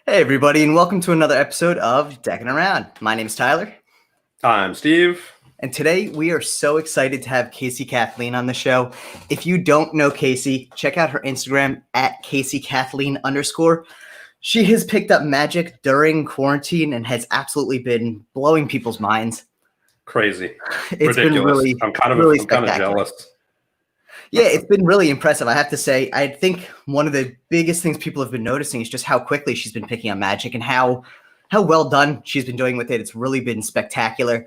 Hey everybody, and welcome to another episode of Deckin Around. My name is Tyler. I'm Steve. And today we are so excited to have Kathleen on the show. If you don't know Casey, check out her Instagram at Kathleen_. She has picked up magic during quarantine and has absolutely been blowing people's minds. Crazy. It's ridiculous. been really, I'm kind of jealous. Yeah, it's been really impressive. I have to say, I think one of the biggest things people have been noticing is just how quickly she's been picking up magic and how well done she's been doing with it. It's really been spectacular.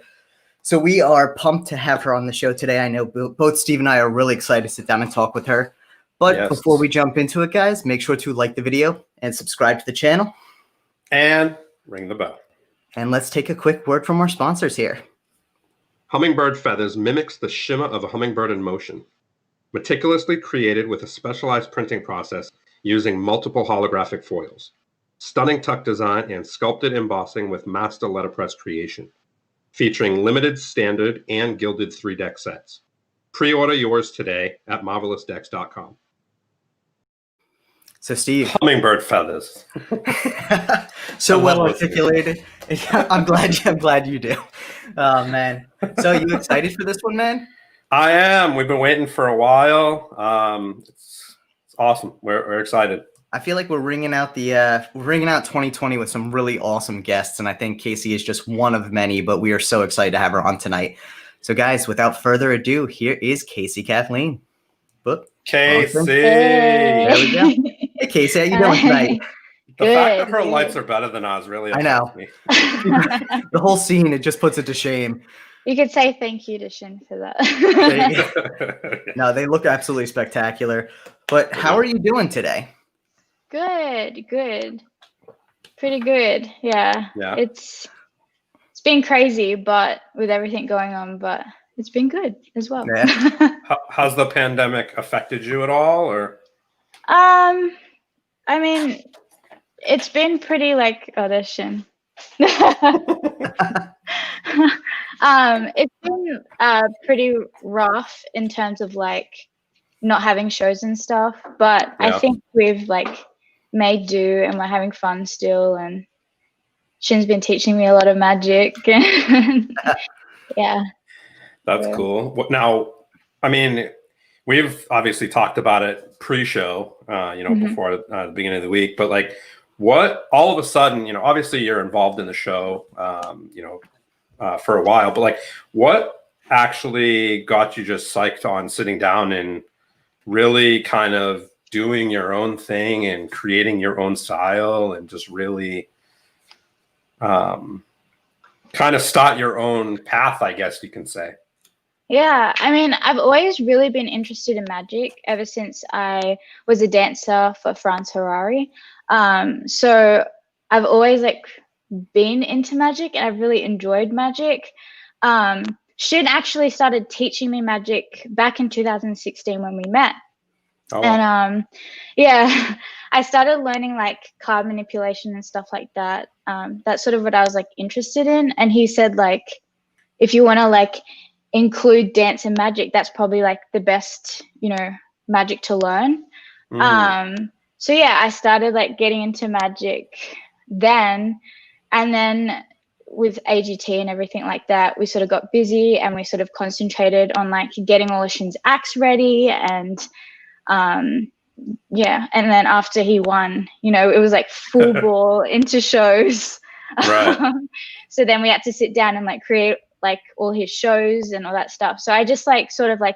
So we are pumped to have her on the show today. I know both Steve and I are really excited to sit down and talk with her. But before we jump into it, guys, make sure to like the video and subscribe to the channel. And ring the bell. And let's take a quick word from our sponsors here. Hummingbird Feathers mimics the shimmer of a hummingbird in motion. Meticulously created with a specialized printing process using multiple holographic foils. Stunning tuck design and sculpted embossing with master letterpress creation. Featuring limited, standard, and gilded 3-deck sets. Pre-order yours today at marvelousdecks.com. So, Steve. Hummingbird feathers. So well articulated. I'm glad you do. Oh, man. So, you excited for this one, man? I am. We've been waiting for a while. It's awesome. We're excited. I feel like we're ringing out 2020 with some really awesome guests, and I think Casey is just one of many, but we are so excited to have her on tonight. So guys, without further ado, here is Kathleen. Boop. Casey! Awesome. There we go. Hey Casey, how you doing tonight? The fact that her lights are better than ours really upsets me. The whole scene, it just puts it to shame. You could say thank you to Shin for that. No, they look absolutely spectacular. But how are you doing today? Good. Pretty good. Yeah. It's been crazy, but with everything going on, but it's been good as well. Yeah. How's the pandemic affected you at all, or? I mean, it's been pretty like audition. It's been pretty rough in terms of like not having shows and stuff, but I think we've like made do and we're having fun still, and Shin's been teaching me a lot of magic. Yeah. That's cool. Now, I mean, we've obviously talked about it pre-show, before the beginning of the week, but like what all of a sudden, obviously you're involved in the show, for a while, but like what actually got you just psyched on sitting down and really kind of doing your own thing and creating your own style and just really kind of start your own path, I guess you can say? Yeah, I mean, I've always really been interested in magic ever since I was a dancer for Franz Harari. So I've always like been into magic and I've really enjoyed magic. Shin actually started teaching me magic back in 2016 when we met. Oh. And I started learning like card manipulation and stuff like that. That's sort of what I was like interested in. And he said like, if you want to like include dance and magic, that's probably like the best, magic to learn. So yeah, I started like getting into magic then. And then with AGT and everything like that, we sort of got busy and we sort of concentrated on like getting all of Shin's acts ready. And and then after he won, it was like full ball into shows. Right. So then we had to sit down and like create like all his shows and all that stuff. So I just like sort of like,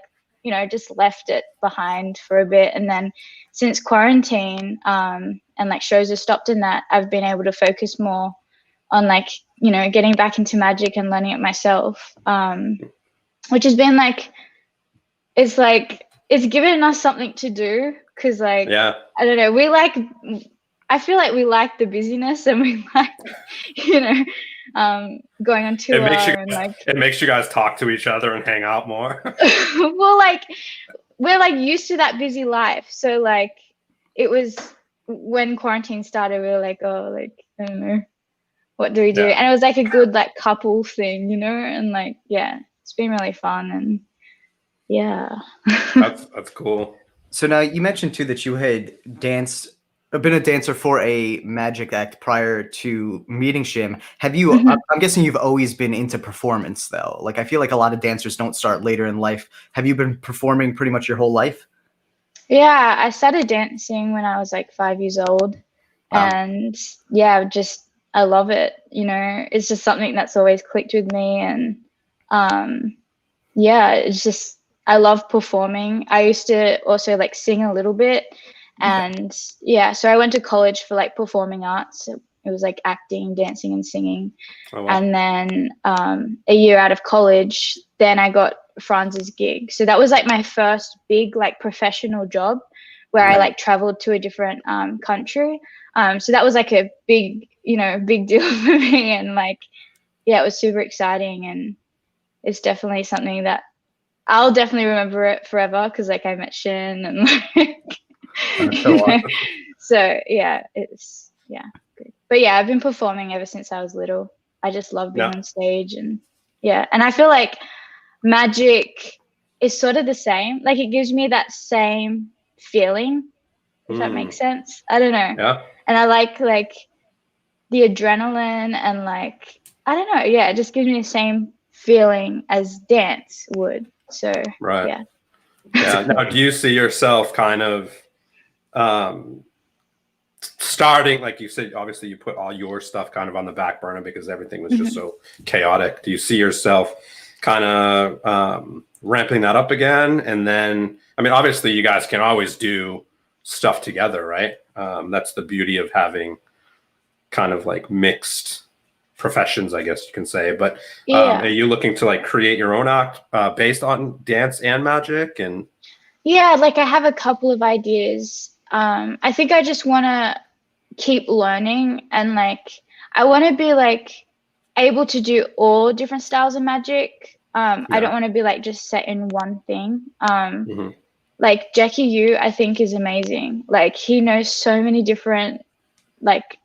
just left it behind for a bit. And then since quarantine and like shows have stopped in that, I've been able to focus more on like, getting back into magic and learning it myself, which has been like, it's given us something to do. Cause like, I don't know, I feel like we like the busyness and we like, going on tour. It makes you guys talk to each other and hang out more. Well, like we're like used to that busy life. So like it was when quarantine started, we were like, oh, like, I don't know. What do we do? And it was like a good like couple thing, and like, it's been really fun and that's cool. So now you mentioned too that you had danced been a dancer for a magic act prior to meeting Shim. Have you? I'm guessing you've always been into performance, though. Like, I feel like a lot of dancers don't start later in life. Have you been performing pretty much your whole life? Yeah, I started dancing when I was like 5 years old, and yeah, I love it. You know, it's just something that's always clicked with me, and yeah, it's just I love performing. I used to also like sing a little bit, and yeah, so I went to college for like performing arts. It was like acting, dancing, and singing. Oh, wow. And then a year out of college, then I got Franz's gig. So that was like my first big like professional job where I like traveled to a different country. So that was like a big, big deal for me. And like, yeah, it was super exciting. And it's definitely something that I'll definitely remember it forever because like I met Shin and like, so yeah, it's good. But yeah, I've been performing ever since I was little. I just love being on stage, and and I feel like magic is sort of the same. Like, it gives me that same feeling, if that makes sense. I don't know. Yeah. And I like the adrenaline and like, I don't know. Yeah, it just gives me the same feeling as dance would. So yeah. Now, do you see yourself kind of starting, like you said, obviously you put all your stuff kind of on the back burner because everything was just so chaotic. Do you see yourself kind of ramping that up again? And then, I mean, obviously you guys can always do stuff together, right? That's the beauty of having kind of like mixed professions, I guess you can say. But are you looking to like create your own act based on dance and magic? And yeah, like I have a couple of ideas. I think I just want to keep learning, and like I want to be like able to do all different styles of magic. I don't want to be like just set in one thing. Like Jackie Yu, I think, is amazing. Like, he knows so many different like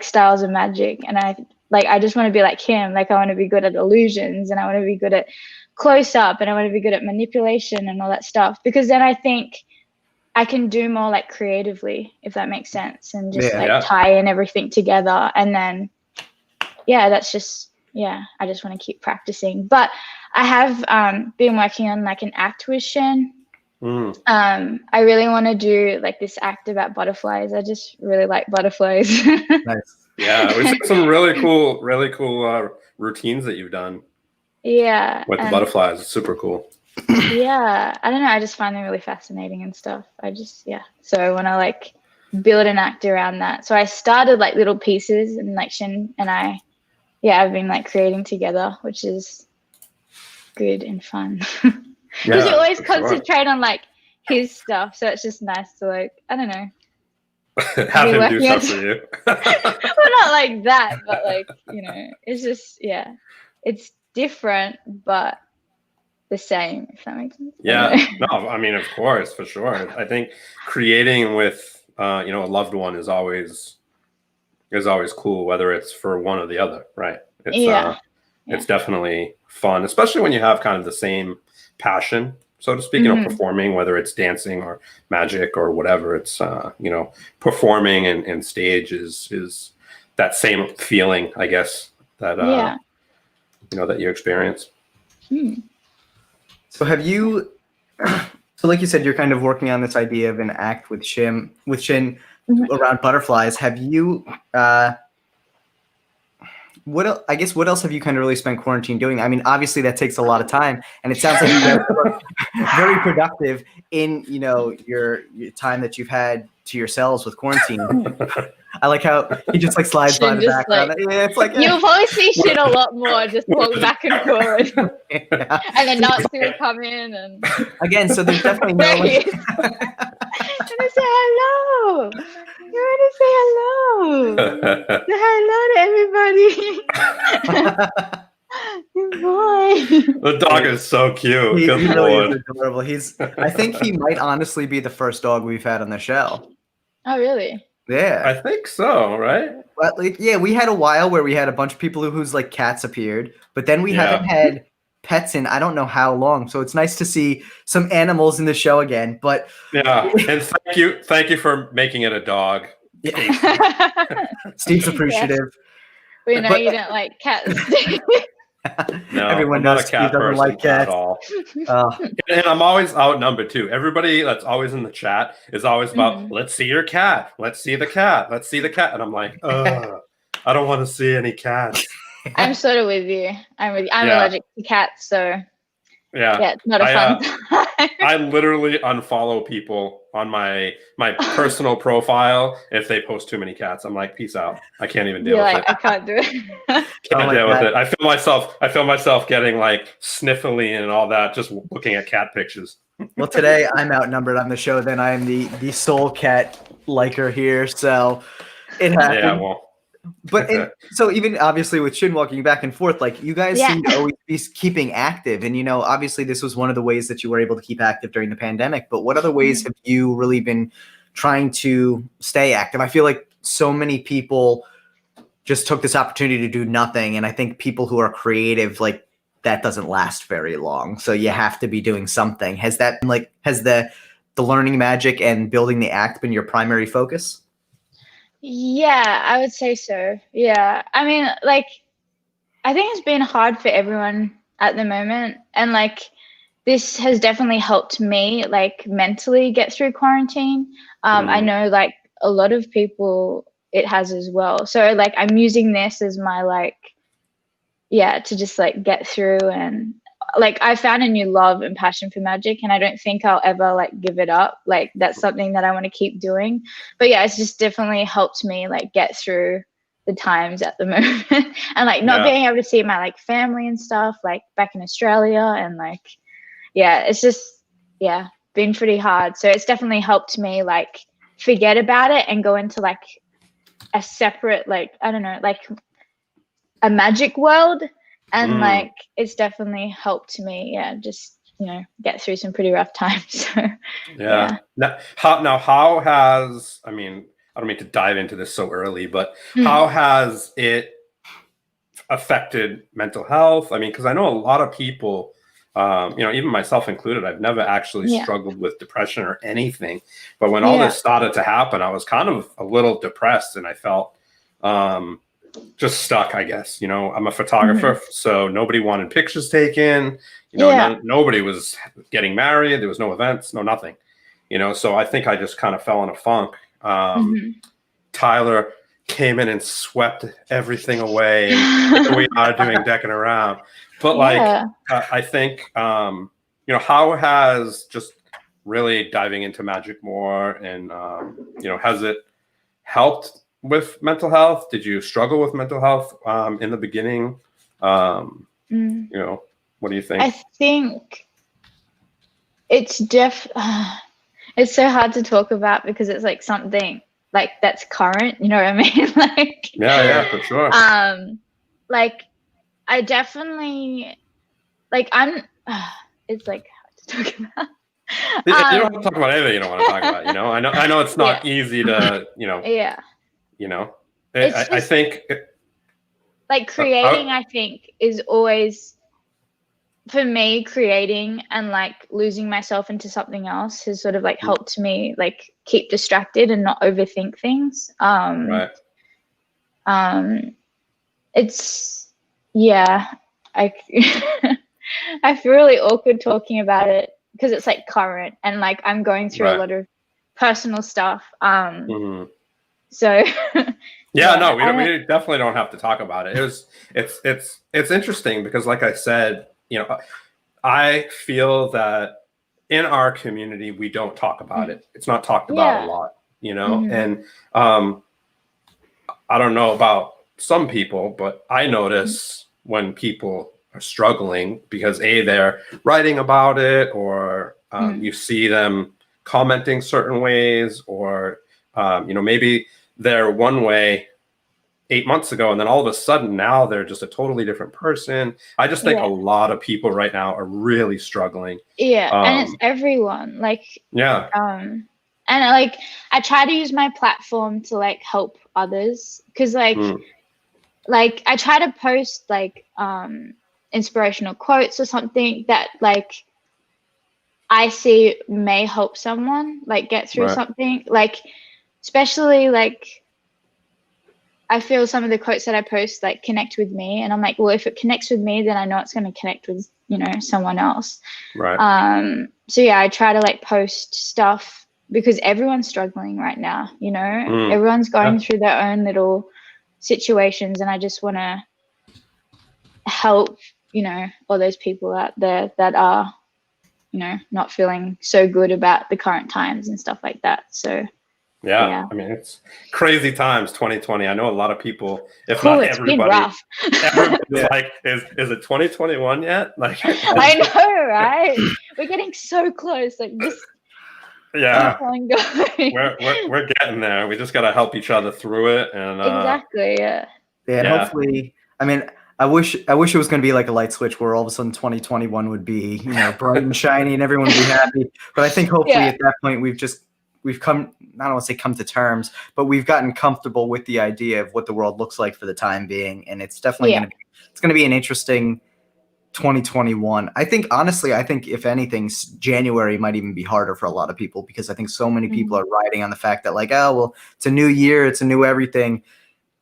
styles of magic, and I just want to be like him. Like, I want to be good at illusions, and I want to be good at close up, and I want to be good at manipulation and all that stuff, because then I think I can do more like creatively, if that makes sense, and just tie in everything together. And then that's just I just want to keep practicing. But I have been working on like an act with Shen. I really want to do like this act about butterflies. I just really like butterflies. Nice. Yeah, we've seen some really cool routines that you've done. Yeah. With the butterflies. It's super cool. Yeah, I don't know. I just find them really fascinating and stuff. So I want to like build an act around that. So I started like little pieces, and like Shin and I've been like creating together, which is good and fun. Because you always concentrate on like his stuff, so it's just nice to like, I don't know, have him do stuff for you. Well, not like that, but like, it's just it's different but the same, if that makes sense. Yeah, no, I mean, of course, for sure. I think creating with a loved one is always cool, whether it's for one or the other, right? It's definitely fun, especially when you have kind of the same passion, so to speak, performing, whether it's dancing or magic or whatever. It's performing and stage is that same feeling, I guess, that that you experience. So have you, so like you said, you're kind of working on this idea of an act with Shin around butterflies. Have you, what else have you kind of really spent quarantine doing? I mean, obviously that takes a lot of time, and it sounds like you're very productive in, your time that you've had to yourselves with quarantine. I like how he just like slides by the background. Like, it's like you'll probably see Shin a lot more, just walk back and forward. And then Nazi will come in and again. So there's definitely no. Like... and I say hello. You want to say hello? Say hello to everybody. Good boy. The dog is so cute. He really is adorable. I think he might honestly be the first dog we've had on the show. Oh, really? Yeah, I think so, right? But we had a while where we had a bunch of people whose like cats appeared, but then we haven't had pets in I don't know how long. So it's nice to see some animals in the show again. But yeah, and thank you for making it a dog. Steve's appreciative. We know But- you don't like cats. No, Everyone I'm not knows a cat Steve doesn't person like at cats. all. And I'm always outnumbered too. Everybody that's always in the chat is always about, let's see your cat. Let's see the cat. Let's see the cat. And I'm like, I don't want to see any cats. I'm sort of with you. I'm allergic to cats, so yeah, it's not a fun time. I literally unfollow people on my personal profile if they post too many cats. I'm like, peace out. I can't even deal with it. I can't do it. Can't deal with it. I feel myself getting like sniffly and all that just looking at cat pictures. Well, today I'm outnumbered on the show. Then I am the sole cat liker here, so it happened. Yeah, well. But so even obviously with Shin walking back and forth, like you guys seem to always be keeping active. And, you know, obviously this was one of the ways that you were able to keep active during the pandemic. But what other ways have you really been trying to stay active? I feel like so many people just took this opportunity to do nothing. And I think people who are creative, like that doesn't last very long. So you have to be doing something. Has that been like, has the learning magic and building the act been your primary focus? Yeah, I would say so. Yeah. I mean, like, I think it's been hard for everyone at the moment. And like, this has definitely helped me, like, mentally get through quarantine. I know, like, a lot of people, it has as well. So, like, I'm using this as my, like, to just, like, get through. And, like, I found a new love and passion for magic, and I don't think I'll ever like give it up. Like that's something that I want to keep doing. But yeah, it's just definitely helped me like get through the times at the moment, and like not being able to see my like family and stuff like back in Australia, and like it's just been pretty hard. So it's definitely helped me like forget about it and go into like a separate, like, I don't know, like a magic world. And like, it's definitely helped me, just, you know, get through some pretty rough times. So, Now, how has, I mean, I don't mean to dive into this so early, but how has it affected mental health? I mean, because I know a lot of people, you know, even myself included, I've never actually struggled with depression or anything. But when all this started to happen, I was kind of a little depressed, and I felt just stuck, I guess. You know, I'm a photographer, so nobody wanted pictures taken. You know, nobody was getting married. There was no events, no nothing. You know, so I think I just kind of fell in a funk. Tyler came in and swept everything away, and here we are doing Deckin around. But like, I think, you know, how has just really diving into magic more, and you know, has it helped with mental health? Did you struggle with mental health in the beginning? You know, what do you think? I think it's it's so hard to talk about because it's like something like that's current, you know what I mean? Like for sure. Like I definitely like it's like hard to talk about. You don't have to talk about anything you don't want to talk about, you know. I know it's not easy to, you know. You know, I think like creating, I think, is always, for me, creating and like losing myself into something else has sort of like helped me like keep distracted and not overthink things. It's I I feel really awkward talking about it because it's like current and like I'm going through a lot of personal stuff. So no, we definitely don't have to talk about it. It's interesting because, like I said, you know, I feel that in our community we don't talk about it. It's not talked about a lot, you know. And I don't know about some people, but I notice when people are struggling because they're writing about it, or you see them commenting certain ways, or you know, maybe they're one way 8 months ago, and then all of a sudden now they're just a totally different person. I just think a lot of people right now are really struggling. And it's everyone. Like and like I try to use my platform to like help others, because like I try to post like inspirational quotes or something that like I see may help someone like get through something, like especially like I feel some of the quotes that I post like connect with me, and I'm like, well, if it connects with me, then I know it's going to connect with, you know, someone else. Right. So yeah, I try to like post stuff because everyone's struggling right now, you know, everyone's going through their own little situations, and I just want to help, you know, all those people out there that are, you know, not feeling so good about the current times and stuff like that. So yeah. I mean, it's crazy times, 2020. I know a lot of people, if cool, not it's everybody, been rough. everybody's like, is it 2021 yet? Like, I know, right? We're getting so close. Like, just yeah, keep on going. we're getting there. We just got to help each other through it. And Exactly. Yeah. Yeah, and hopefully, I mean, I wish it was going to be like a light switch where all of a sudden 2021 would be, you know, bright and shiny and everyone would be happy. But I think hopefully at that point we've come, I don't want to say come to terms, but we've gotten comfortable with the idea of what the world looks like for the time being. And it's definitely going to be an interesting 2021. I think, honestly, if anything, January might even be harder for a lot of people because I think so many people are riding on the fact that like, oh, well, it's a new year, it's a new everything.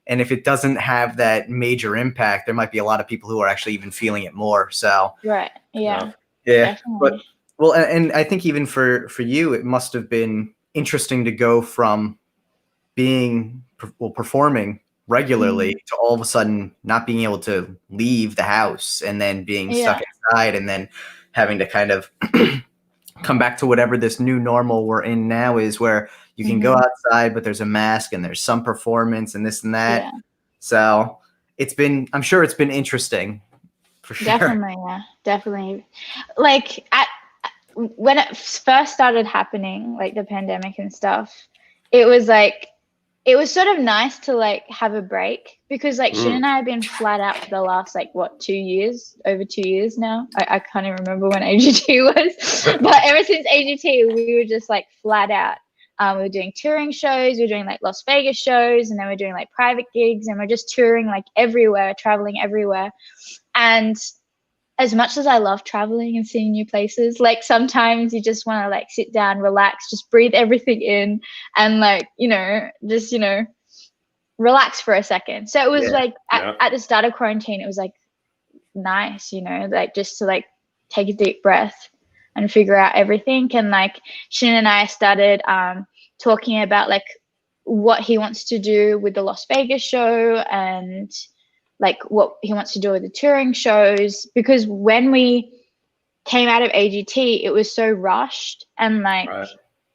And if it doesn't have that major impact, there might be a lot of people who are actually even feeling it more. So, right. Yeah. Definitely. But, well, and I think even for you, it must have been interesting to go from performing regularly to all of a sudden not being able to leave the house and then being stuck inside and then having to kind of come back to whatever this new normal we're in now is, where you can go outside, but there's a mask and there's some performance and this and that. Yeah. So I'm sure it's been interesting for sure. Definitely. Yeah, definitely. Like when it first started happening, like the pandemic and stuff, it was sort of nice to like have a break because like Shin and I have been flat out for the last like over 2 years now. I can't even remember when AGT was, but ever since AGT we were just like flat out. We were doing touring shows, we were doing like Las Vegas shows, and then we're doing like private gigs, and we're just touring like everywhere, traveling everywhere. And as much as I love traveling and seeing new places, like sometimes you just want to like sit down, relax, just breathe everything in and like, you know, just, you know, relax for a second. So it was like at the start of quarantine, it was like nice, you know, like just to like take a deep breath and figure out everything. And like Shin and I started talking about like what he wants to do with the Las Vegas show and like what he wants to do with the touring shows, because when we came out of AGT, it was so rushed and like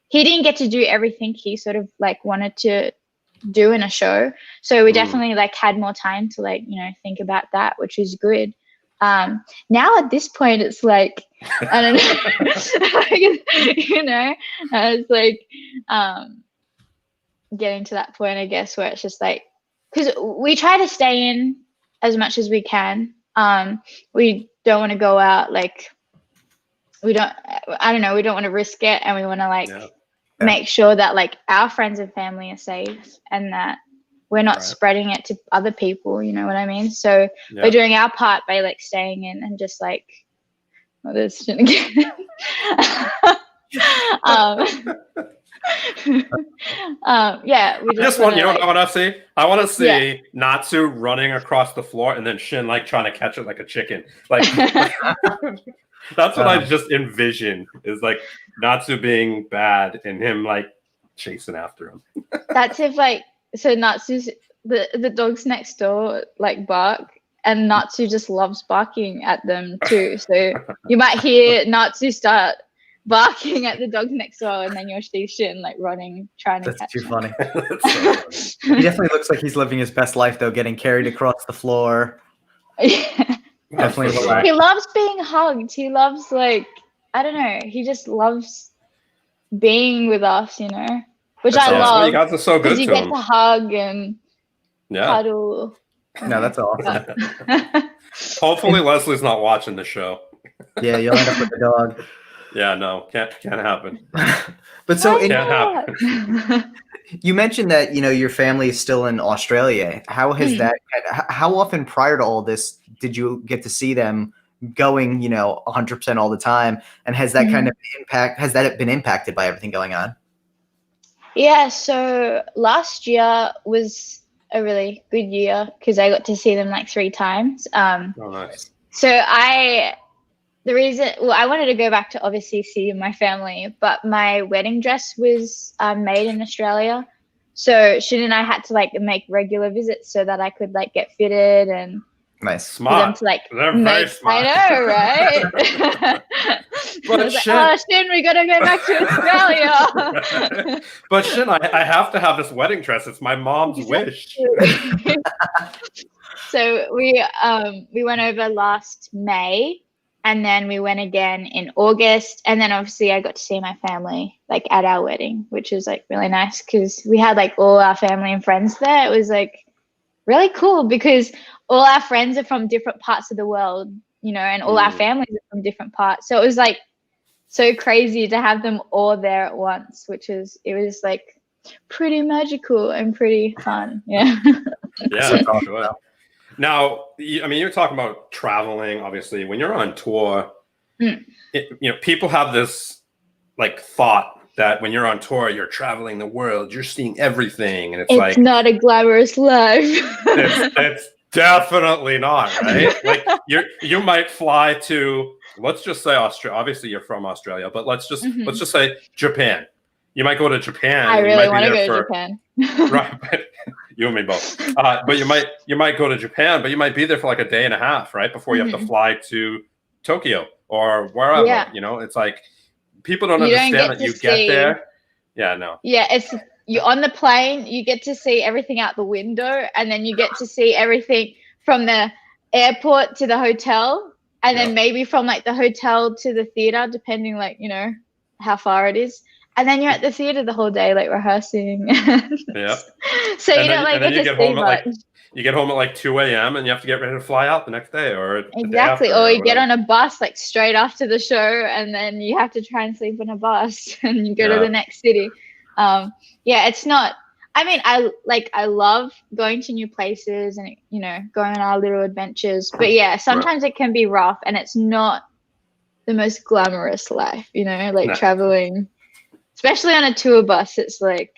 he didn't get to do everything he sort of like wanted to do in a show. So we definitely like had more time to like, you know, think about that, which is good. Now at this point, it's like, I don't know, you know, it's like getting to that point, I guess, where it's just like, because we try to stay in as much as we can. We don't want to go out, like, we don't want to risk it, and we want to like make sure that like our friends and family are safe and that we're not spreading it to other people, you know what I mean? So we're doing our part by like staying in and just like, well, this shouldn't get we just want, you know, what I want to see? I want to see Natsu running across the floor and then Shin like trying to catch it like a chicken. Like that's what I just envision, is like Natsu being bad and him like chasing after him. That's if like, so Natsu's the dogs next door like bark, and Natsu just loves barking at them too. So you might hear Natsu start barking at the dogs next door, and then you'll see Shin like running, trying to catch him. Funny. That's so funny. He definitely looks like he's living his best life though, getting carried across the floor. Definitely. He loves being hugged. He loves like, I don't know, he just loves being with us, you know, which I love. You guys are so good to you get to hug and cuddle. No, that's awesome. Hopefully Leslie's not watching the show. Yeah, you'll end up with the dog. Yeah, no, can't happen. But so can't happen. You mentioned that, your family is still in Australia. How has that, how often prior to all this did you get to see them going, 100% all the time? And has that kind of has that been impacted by everything going on? Yeah, so last year was a really good year because I got to see them like 3 times. Oh, nice. So I wanted to go back to obviously see my family, but my wedding dress was made in Australia. So Shin and I had to like make regular visits so that I could like get fitted and Nice. Smart. for them to like They're very smart. I know, right? But I was like, oh, Shin, we gotta go back to Australia. But Shin, I have to have this wedding dress. It's my mom's wish. So we went over last May, and then we went again in August, and then obviously I got to see my family like at our wedding, which was like really nice because we had like all our family and friends there. It was like really cool because all our friends are from different parts of the world, and all our families are from different parts. So it was like so crazy to have them all there at once, it was like pretty magical and pretty fun. Yeah. Yeah. Sure. Now, you're talking about traveling, obviously. When you're on tour, people have this like thought that when you're on tour, you're traveling the world, you're seeing everything. And it's not a glamorous life. it's definitely not, right? Like you might fly to, let's just say Australia. Obviously you're from Australia, but let's just say Japan. You might go to Japan. I really want to go to Japan. Right, but you and me both. But you might go to Japan, but you might be there for like a day and a half, right? Before you have to fly to Tokyo or wherever. Yeah. It's like people don't understand that you get there. Yeah, no. Yeah, you're on the plane, you get to see everything out the window, and then you get to see everything from the airport to the hotel, and then maybe from like the hotel to the theater, depending like, how far it is. And then you're at the theater the whole day, like rehearsing. Yeah. So you don't like get to see much. You get home at like 2 a.m. and you have to get ready to fly out the next day or exactly. Or you get on a bus like straight after the show, and then you have to try and sleep on a bus and you go to the next city. It's not. I mean, I love going to new places and going on our little adventures. But yeah, sometimes it can be rough, and it's not the most glamorous life. Traveling. Especially on a tour bus, it's like,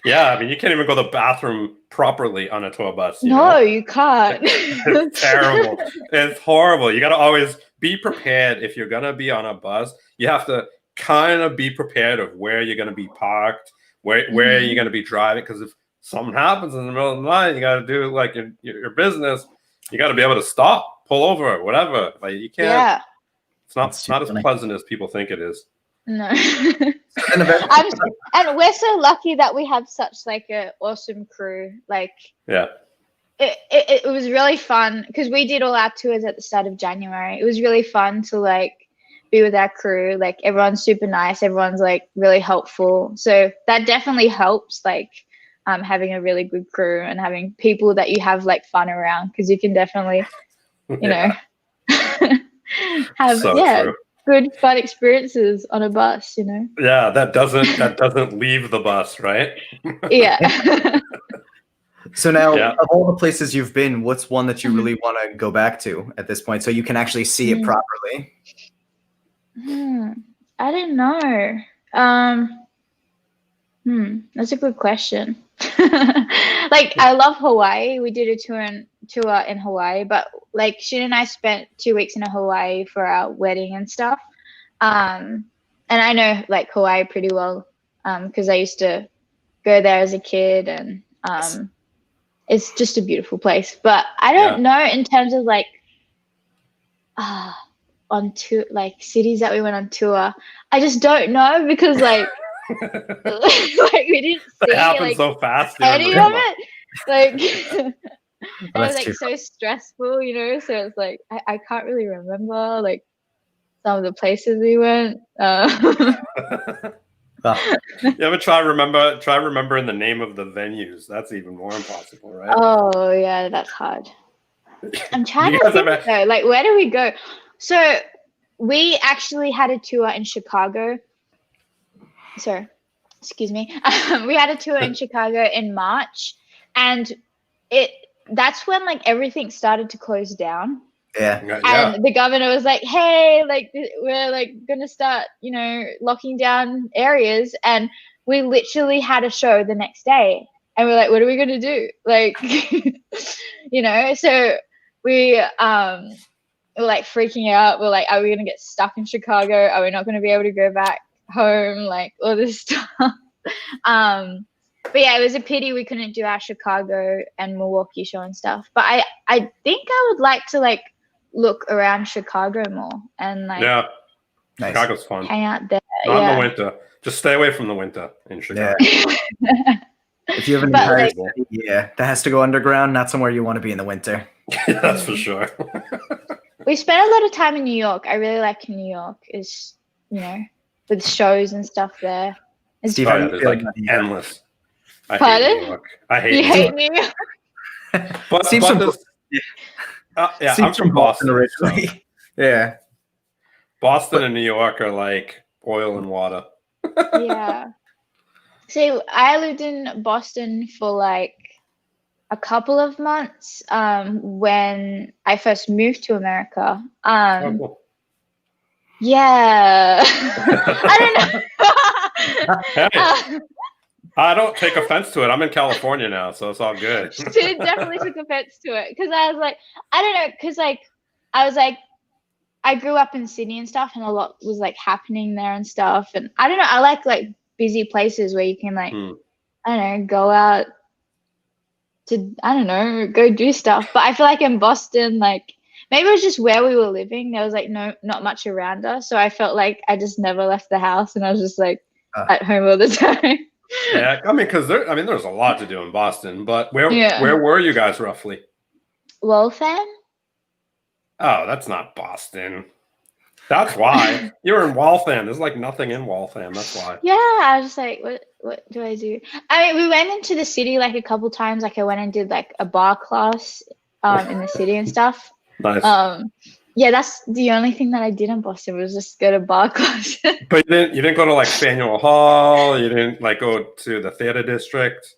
yeah, you can't even go to the bathroom properly on a tour bus. You can't. It's terrible. It's horrible. You got to always be prepared. If you're going to be on a bus, you have to kind of be prepared of where you're going to be parked, where you're going to be driving. Because if something happens in the middle of the night, you got to do like your business. You got to be able to stop, pull over, whatever. Like you can't. Yeah. It's not as pleasant as people think it is. No. And we're so lucky that we have such like an awesome crew. Like, yeah, it was really fun because we did all our tours at the start of January. It was really fun to like be with our crew. Like everyone's super nice. Everyone's like really helpful. So that definitely helps. Like having a really good crew and having people that you have like fun around, because you can definitely, have true. Good fun experiences on a bus, Yeah, that doesn't leave the bus, right? Yeah. So now, of all the places you've been, what's one that you really want to go back to at this point, so you can actually see it properly? I don't know. That's a good question. Like I love Hawaii. We did a tour in Hawaii, but like Shin and I spent 2 weeks in Hawaii for our wedding and stuff. And I know like Hawaii pretty well because I used to go there as a kid, and it's just a beautiful place. But I don't know in terms of like on tour, like cities that we went on tour. I just don't know because like like we didn't see it happened so fast. Any of it, like it was like so stressful, so it's like I can't really remember like some of the places we went. You ever try remembering the name of the venues? That's even more impossible, right? Oh yeah, that's hard. I'm trying to think though, like where do we go? So we actually had a tour in Chicago. So excuse me, we had a tour in Chicago in March, and that's when like everything started to close down. Yeah. And the governor was like, hey, like we're like gonna start, locking down areas, and we literally had a show the next day, and we're like, what are we gonna do? Like, so we were like freaking out. We're like, are we gonna get stuck in Chicago? Are we not gonna be able to go back home? Like all this stuff. But yeah, it was a pity we couldn't do our Chicago and Milwaukee show and stuff. But I think I would like to like look around Chicago more and like Chicago's fun. Hang out there. Not in the winter. Just stay away from the winter in Chicago. Yeah. If you have an entire city, that has to go underground, not somewhere you want to be in the winter. That's for sure. We spent a lot of time in New York. I really like New York. Is with shows and stuff there. It's Steve, there's like endless. I Pardon? hate New York. I hate you New hate York. New York? I'm from Boston originally. So. Yeah. Boston and New York are like oil and water. Yeah. So I lived in Boston for like a couple of months when I first moved to America. Cool. Yeah. I don't know. Hey, I don't take offense to it. I'm in California now, so it's all good. She definitely took offense to it because I was like, I don't know, because like I was like, I grew up in Sydney and stuff, and a lot was like happening there and stuff. And I don't know, I like busy places where you can like, I don't know, go out to, I don't know, go do stuff. But I feel like in Boston, like maybe it was just where we were living. There was like not much around us. So I felt like I just never left the house, and I was just like at home all the time. Yeah, I mean, because there's a lot to do in Boston. But where were you guys roughly? Waltham? Oh, that's not Boston. That's why. You're in Waltham. There's like nothing in Waltham. That's why. Yeah, I was just like, what do I do? I mean, we went into the city like a couple times. Like I went and did like a bar class in the city and stuff. Nice. Yeah, that's the only thing that I did in Boston was just go to bar class. But you didn't go to like Faneuil Hall. You didn't like go to the theater district.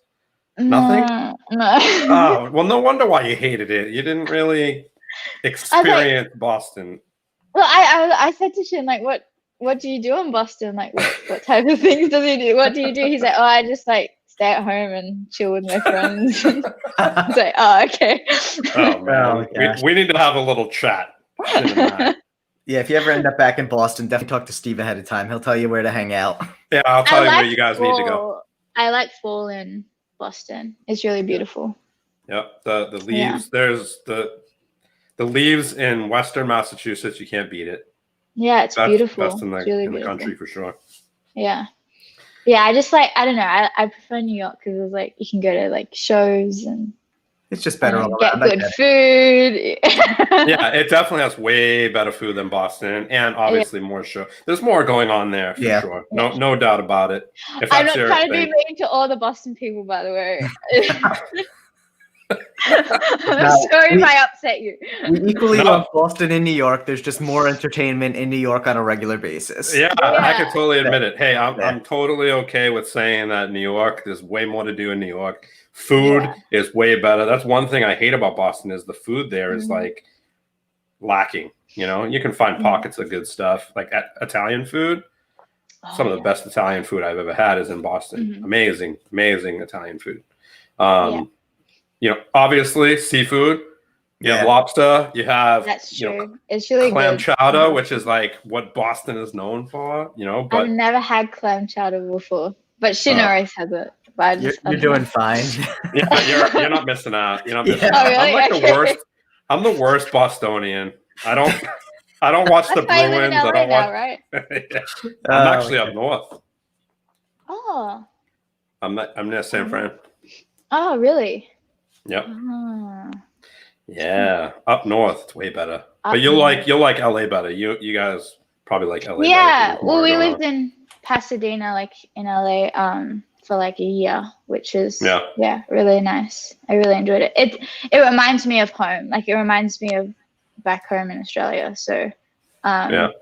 Nothing. No. Oh well, no wonder why you hated it. You didn't really experience Boston. Well, I said to Shin like, what do you do in Boston? Like, what type of things does he do? What do you do? He's like, oh, I just like stay at home and chill with my friends. I was like, oh, okay. Oh man, we need to have a little chat. Yeah, if you ever end up back in Boston, definitely talk to Steve ahead of time. He'll tell you where to hang out. Yeah, I'll tell you where you guys need to go. I like fall in Boston. It's really beautiful. Yep, the leaves. Yeah. There's the leaves in Western Massachusetts. You can't beat it. Yeah, it's beautiful. Best in the country for sure. Yeah. Yeah, I just like, I don't know. I prefer New York because it's like you can go to like shows and it's just better all around. Get good food. Yeah, it definitely has way better food than Boston, and obviously more show. There's more going on there for sure. No doubt about it. I'm not trying to be mean to all the Boston people, by the way. I'm sorry if I upset you. We equally love Boston and New York. There's just more entertainment in New York on a regular basis. Yeah. I can totally admit it. Hey, I'm totally okay with saying that New York, there's way more to do in New York. Food is way better. That's one thing I hate about Boston is the food there is like lacking. You can find pockets of good stuff like Italian food. Some of the best Italian food I've ever had is in Boston. Amazing Italian food. Obviously seafood. You have lobster. You have that's true. It's really clam good. chowder, which is like what Boston is known for. But I've never had clam chowder before, but Shin always has it. But you're doing fine. Yeah, you're not missing out. You're not missing out. Really? I'm like the worst. I'm the worst Bostonian. I don't watch the Bruins. I don't watch. Right? I'm actually up north. Oh. I'm near San Fran. Oh, really? Yep. Oh. Yeah, up north, it's way better. But you'll like LA better. You guys probably like LA. Yeah. Well, we lived in Pasadena, like in LA, for like a year, which is really nice. I really enjoyed it. It reminds me of home. Like it reminds me of back home in Australia. So I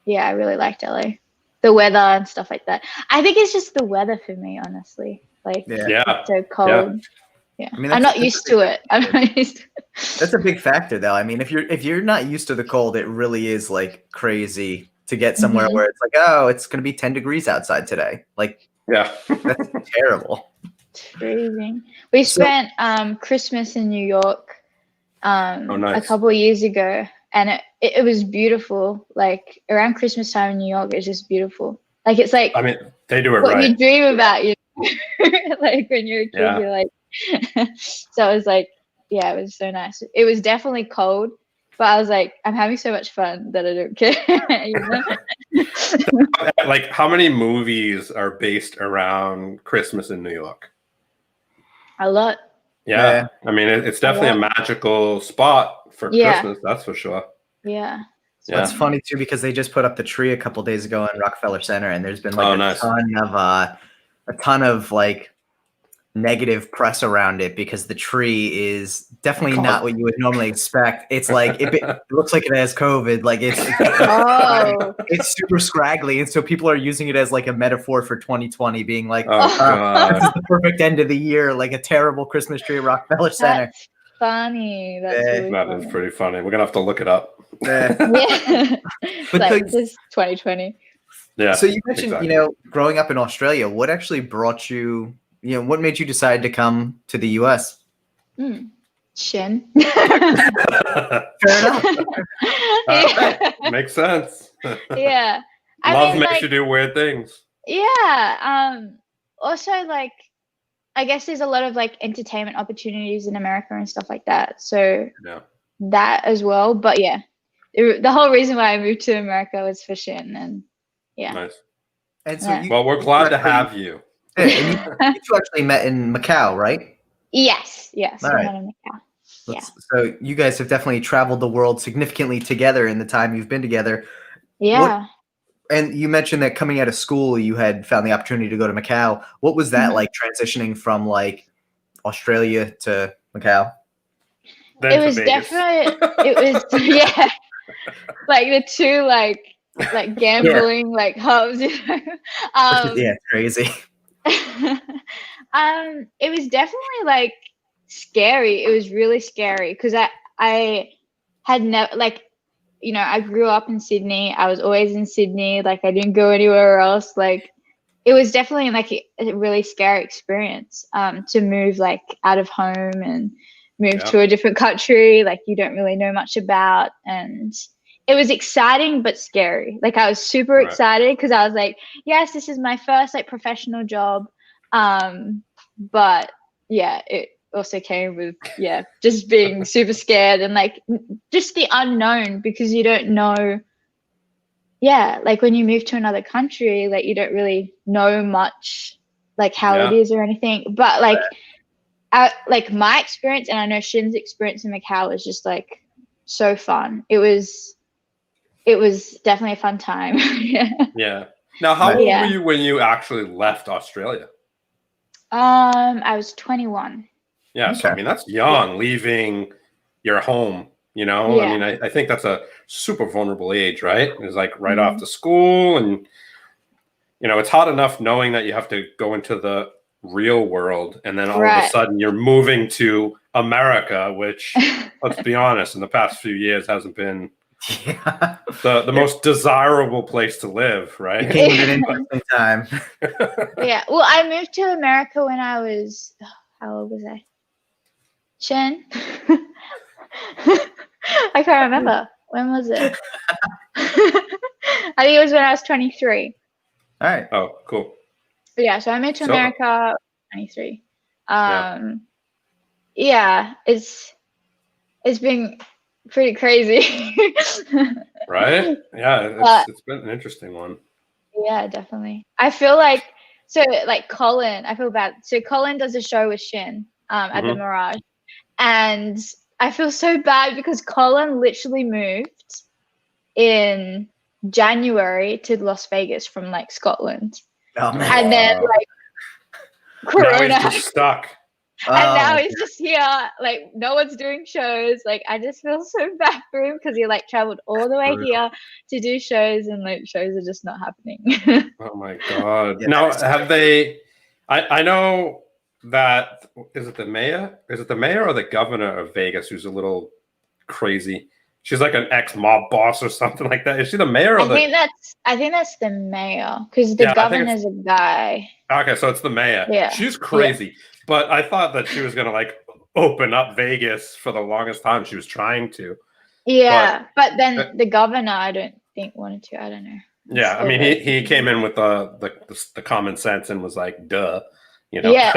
really liked LA. the weather and stuff like that. I think it's just the weather for me, honestly. Like, Yeah. it's so cold. Yeah. I mean, I'm not used to it. I'm not used to it. That's a big factor, though. I mean, if you're not used to the cold, it really is like crazy to get somewhere where it's like, oh, it's going to be 10 degrees outside today. Like, Yeah. that's terrible. It's freezing. We spent Christmas in New York a couple of years ago, and it was beautiful. Like around Christmas time in New York, it's just beautiful. Like it's like, I mean, they do it what right. you dream about, you know? Like when you're a kid, you're like. So I was like, yeah, it was so nice. It was definitely cold, but I was like, I'm having so much fun that I don't care. You know? Like, how many movies are based around Christmas in New York? A lot. Yeah. I mean, it's definitely a magical spot for Christmas. That's for sure. Yeah. So it's funny too because they just put up the tree a couple days ago in Rockefeller Center, and there's been like a ton of like negative press around it because the tree is definitely not what you would normally expect. It's like it looks like it has COVID. Like it's super scraggly, and so people are using it as like a metaphor for 2020, being like, this is the perfect end of the year, like a terrible Christmas tree at Rockefeller Center. That's funny. That's really that funny. is pretty funny. We're gonna have to look it up. Yeah. But like, this is 2020. Yeah. So you mentioned, you know, growing up in Australia, what actually brought you, you know, what made you decide to come to the US? Shin. Fair enough. Makes sense. Yeah. Love makes you do weird things. Yeah. Also, like, I guess there's a lot of like entertainment opportunities in America and stuff like that. So that as well. But yeah, the whole reason why I moved to America was for Shin, and Nice. And so well, we're glad to have you. And you two actually met in Macau, right? Yes. All right. Met in Macau. So you guys have definitely traveled the world significantly together in the time you've been together. Yeah. And you mentioned that coming out of school, you had found the opportunity to go to Macau. What was that like transitioning from like Australia to Macau? Then it was definitely, like the two like gambling like hubs, you know. It's crazy. It was definitely like scary. It was really scary because I had never, like, you know, I grew up in Sydney. I was always in Sydney. Like, I didn't go anywhere else. Like, it was definitely like a really scary experience to move like out of home and move to a different country like you don't really know much about. And it was exciting but scary. Like, I was super excited because I was like, yes, this is my first like professional job. But yeah, it also came with just being super scared and like just the unknown, because you don't know. Like when you move to another country, like you don't really know much like how it is or anything. But like like my experience, and I know Shin's experience in Macau was just like so fun. It was definitely a fun time. Yeah. Now, how old were you when you actually left Australia? I was 21. Yeah, so I mean that's young, leaving your home. You know, I mean, I think that's a super vulnerable age, right? It's like right off to school, and you know, it's hard enough knowing that you have to go into the real world, and then all of a sudden you're moving to America, which, let's be honest, in the past few years hasn't been the most desirable place to live, right? It came with an interesting time. Well, I moved to America when I was, how old was I? Shin? I can't remember. When was it? I think it was when I was 23. All right. Oh, cool. Yeah, so I moved to America 23. It's been pretty crazy. Right? Yeah, it's been an interesting one. Yeah, definitely. I feel like, so like Colin, I feel bad. So Colin does a show with Shin at the Mirage, and I feel so bad because Colin literally moved in January to Las Vegas from like Scotland. Oh, man. And then like Corona. Now he's just stuck. And now Oh, he's just here, like no one's doing shows. Like I just feel so bad for him because he like traveled all the way here to do shows, and like shows are just not happening. Oh my God. Yeah, Now, that's- have they, I know that, is it the mayor? Is it the mayor or the governor of Vegas who's a little crazy? She's like an ex-mob boss or something like that. Is she the mayor or I think that's the mayor because the Yeah, I think governor's a guy. Okay, so it's the mayor. Yeah. She's crazy. But I thought that she was going to like open up Vegas for the longest time. She was trying to. Yeah, but then the governor, I don't think wanted to. I don't know. Yeah, I mean, he came in with the common sense and was like, "Duh," you know. Yeah,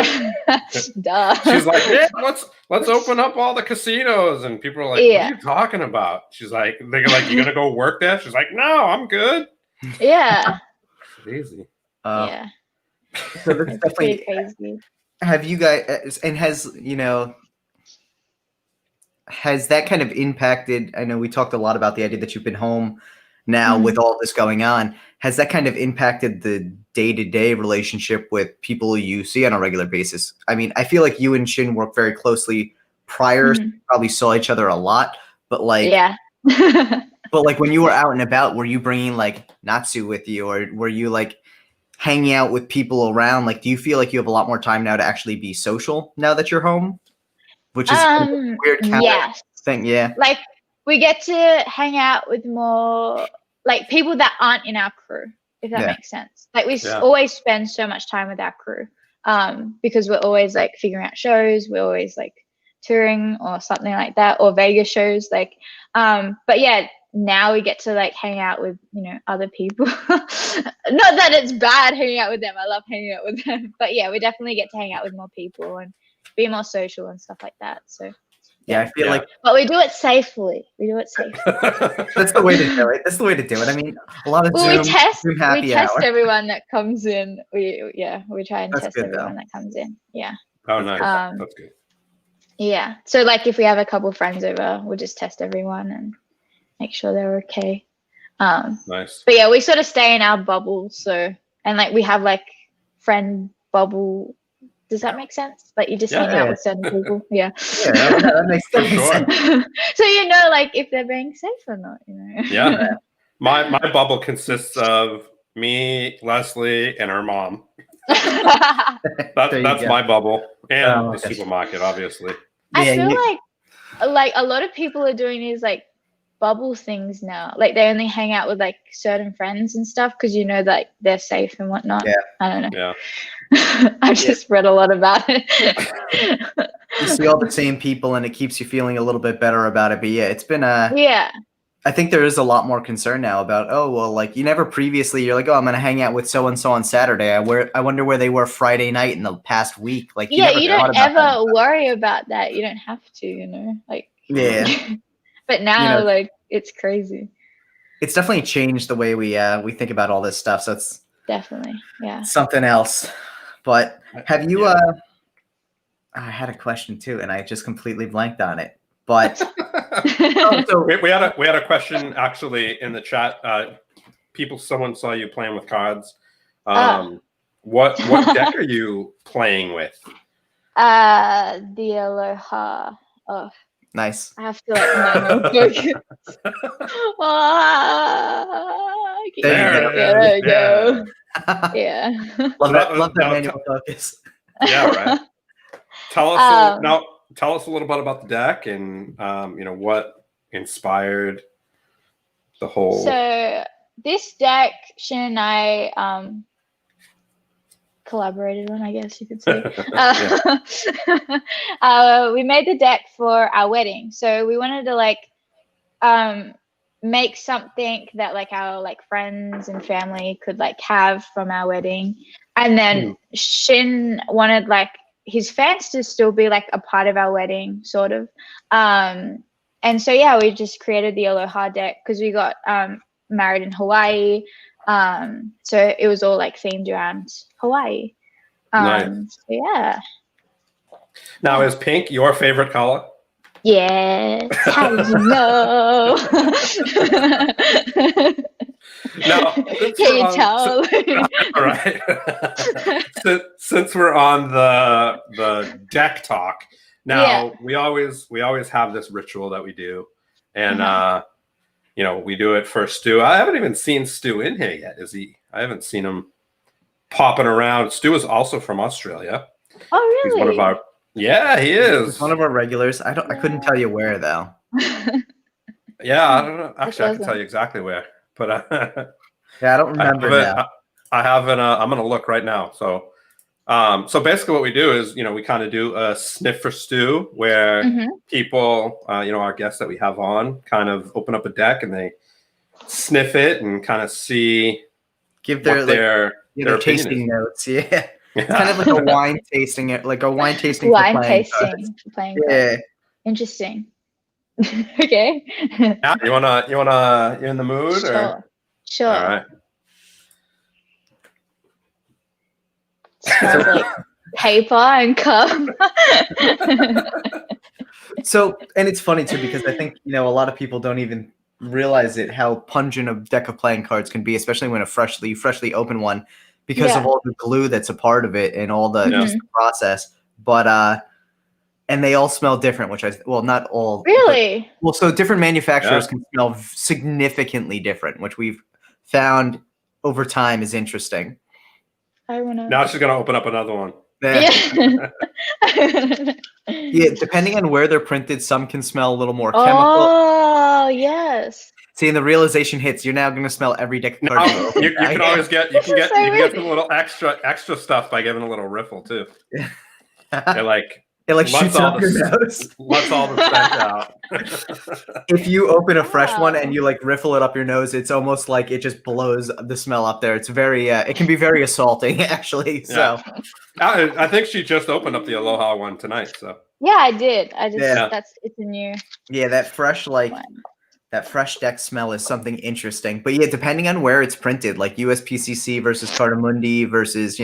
duh. She's like, "Yeah, let's open up all the casinos," and people are like, "What are you talking about?" She's like, "They're like, you gonna go work there?" She's like, "No, I'm good." Yeah. Crazy. Yeah. So that's It's definitely pretty crazy. have you guys and has that kind of impacted? I know we talked a lot about the idea that you've been home now with all this going on. Has that kind of impacted the day-to-day relationship with people you see on a regular basis? I mean, I feel like you and Shin work very closely prior. So you probably saw each other a lot, but like, yeah. but like when you were out and about, were you bringing like Natsu with you, or were you like hanging out with people around? Like, do you feel like you have a lot more time now to actually be social now that you're home? Which is a weird counter thing. Yeah. Like we get to hang out with more like people that aren't in our crew, if that makes sense. Like we always spend so much time with our crew because we're always like figuring out shows. We're always like touring or something like that, or Vegas shows. Like, but yeah, now we get to like hang out with, other people. Not that it's bad hanging out with them. I love hanging out with them. But yeah, we definitely get to hang out with more people and be more social and stuff like that. So yeah, I feel like, but we do it safely. that's the way to do it. That's the way to do it. I mean, a lot of we test happy hour. everyone that comes in. We try and test everyone that comes in. Yeah. Oh, nice. That's good. Yeah. So like if we have a couple of friends over, we'll just test everyone and make sure they're okay. Nice. But yeah, we sort of stay in our bubble. So, and like we have like friend bubble. Does that make sense? Like you just hang out with certain people. Yeah. Yeah, that makes sense. So like if they're being safe or not, Yeah. My bubble consists of me, Leslie, and her mom. That's my bubble. And the supermarket, obviously. I feel like a lot of people are doing these like bubble things now. Like they only hang out with like certain friends and stuff because that they're safe and whatnot. Yeah. I don't know. Yeah. I've just read a lot about it. You see all the same people and it keeps you feeling a little bit better about it. But yeah, it's been I think there is a lot more concern now about, like you never previously, you're like, I'm going to hang out with so-and-so on Saturday. I wonder where they were Friday night in the past week. Like, you don't ever worry about that. You don't have to, like, yeah. But now, like, it's crazy. It's definitely changed the way we think about all this stuff. So it's definitely, something else. But have you, I had a question too, and I just completely blanked on it. But so we had a question actually in the chat. Someone saw you playing with cards. What deck are you playing with? The Aloha. Oh, nice. I have to focus. There we go. Yeah. Love that manual focus. Yeah, right. Tell us a little bit about the deck and what inspired the whole. So this deck, Shin and I collaborated on, I guess you could say. We made the deck for our wedding, so we wanted to make something that like our like friends and family could like have from our wedding, and then Shin wanted like his fans to still be like a part of our wedding, sort of. And so we just created the Aloha deck because we got married in Hawaii. So it was all like themed around Hawaii. Nice. So, yeah. Now, is pink your favorite color? Yes. How did you know? Now, Can you tell? All right. since we're on the deck talk, now we always have this ritual that we do, and we do it for Stu. I haven't even seen Stu in here yet. Is he? I haven't seen him popping around. Stu is also from Australia. Oh, really? He's one of our. Yeah, he is. He's one of our regulars. I couldn't tell you where though. Yeah, I don't know. Actually, I can tell you exactly where, but yeah, I don't remember now. I haven't. I'm gonna look right now. So, so basically, what we do is, we kind of do a sniff for Stu, where people, our guests that we have on, kind of open up a deck and they sniff it and kind of see, give their tasting notes. Yeah. It's kind of like a wine tasting. Wine tasting. Yeah. Interesting. Okay. Yeah, you're in the mood? Sure. All right. Smells like paper and cup. So, and it's funny too, because I think, a lot of people don't even realize it, how pungent a deck of playing cards can be, especially when you freshly open one, because of all the glue that's a part of it and all the just the process. But and they all smell different, not all. Really? So different manufacturers can smell significantly different, which we've found over time is interesting. I wanna. Now she's gonna open up another one. Yeah. Yeah, depending on where they're printed, some can smell a little more chemical. Oh, yes. See, and the realization hits, you're now going to smell every deck of cards. You can always get some little extra stuff by giving a little riffle too. It shoots up your nose. Lets all the scent out. If you open a fresh one and you riffle it up your nose, it's almost like it just blows the smell up there. It's very, it can be very assaulting actually. So, I think she just opened up the Aloha one tonight. So yeah, I did. It's a new. Yeah, that fresh that fresh deck smell is something interesting. But yeah, depending on where it's printed, like USPCC versus Cartamundi versus,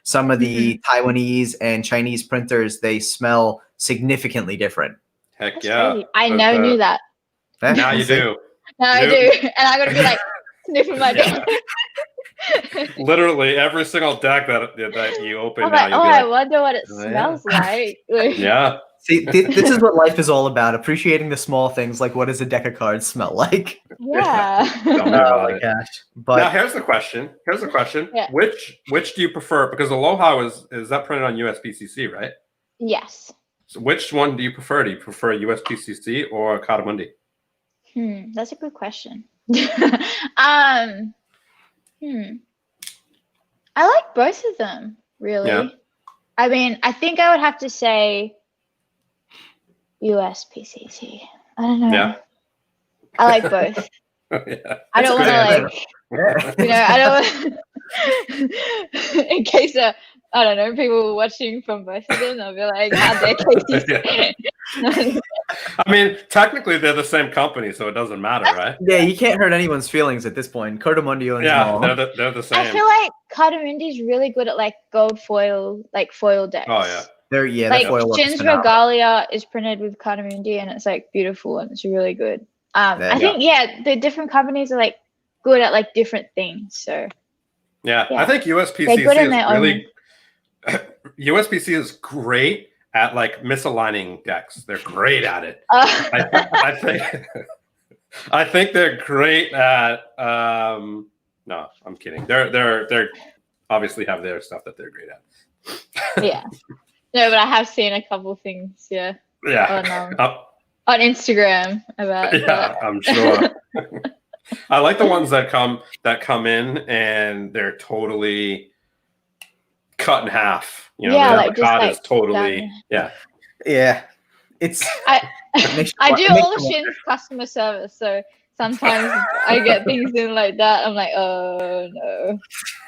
some of the Taiwanese and Chinese printers, they smell significantly different. Heck That's yeah. crazy. I never knew that. Now you do. Now I do. And I'm going to be sniffing my deck. Literally every single deck that you open I'm now. I wonder what it smells like. Yeah. See, this is what life is all about, appreciating the small things, like what does a deck of cards smell like? Yeah. Oh my gosh. But now here's the question. Yeah. Which do you prefer? Because Aloha is that printed on USPCC, right? Yes. So which one do you prefer? Do you prefer USPCC or Katamundi? That's a good question. I like both of them, really. Yeah. I mean, I think I would have to say USPCC. I don't know. Yeah. I like both. Yeah. I don't want to I don't in case I don't know, people watching from both of them, they'll be like, how dare Casey. I mean, technically they're the same company, so it doesn't matter, right? Yeah, you can't hurt anyone's feelings at this point. Cartamundi owns them all. They're the same. I feel like Cartamundi's really good at gold foil, foil decks. Oh yeah. The foil Shin's Regalia is printed with Cartamundi and it's beautiful and it's really good. I think the different companies are good at different things. So yeah. I think USPCC is really USPC is great at misaligning decks. They're great at it. I think they're great at no, I'm kidding. They're obviously have their stuff that they're great at. Yeah. No, but I have seen a couple things, yeah. On Instagram about that. I'm sure. I like the ones that come in and they're totally cut in half. The cut is totally done. Yeah. It's I do all the Shin's customer service, so sometimes I get things in like that. I'm like, oh no.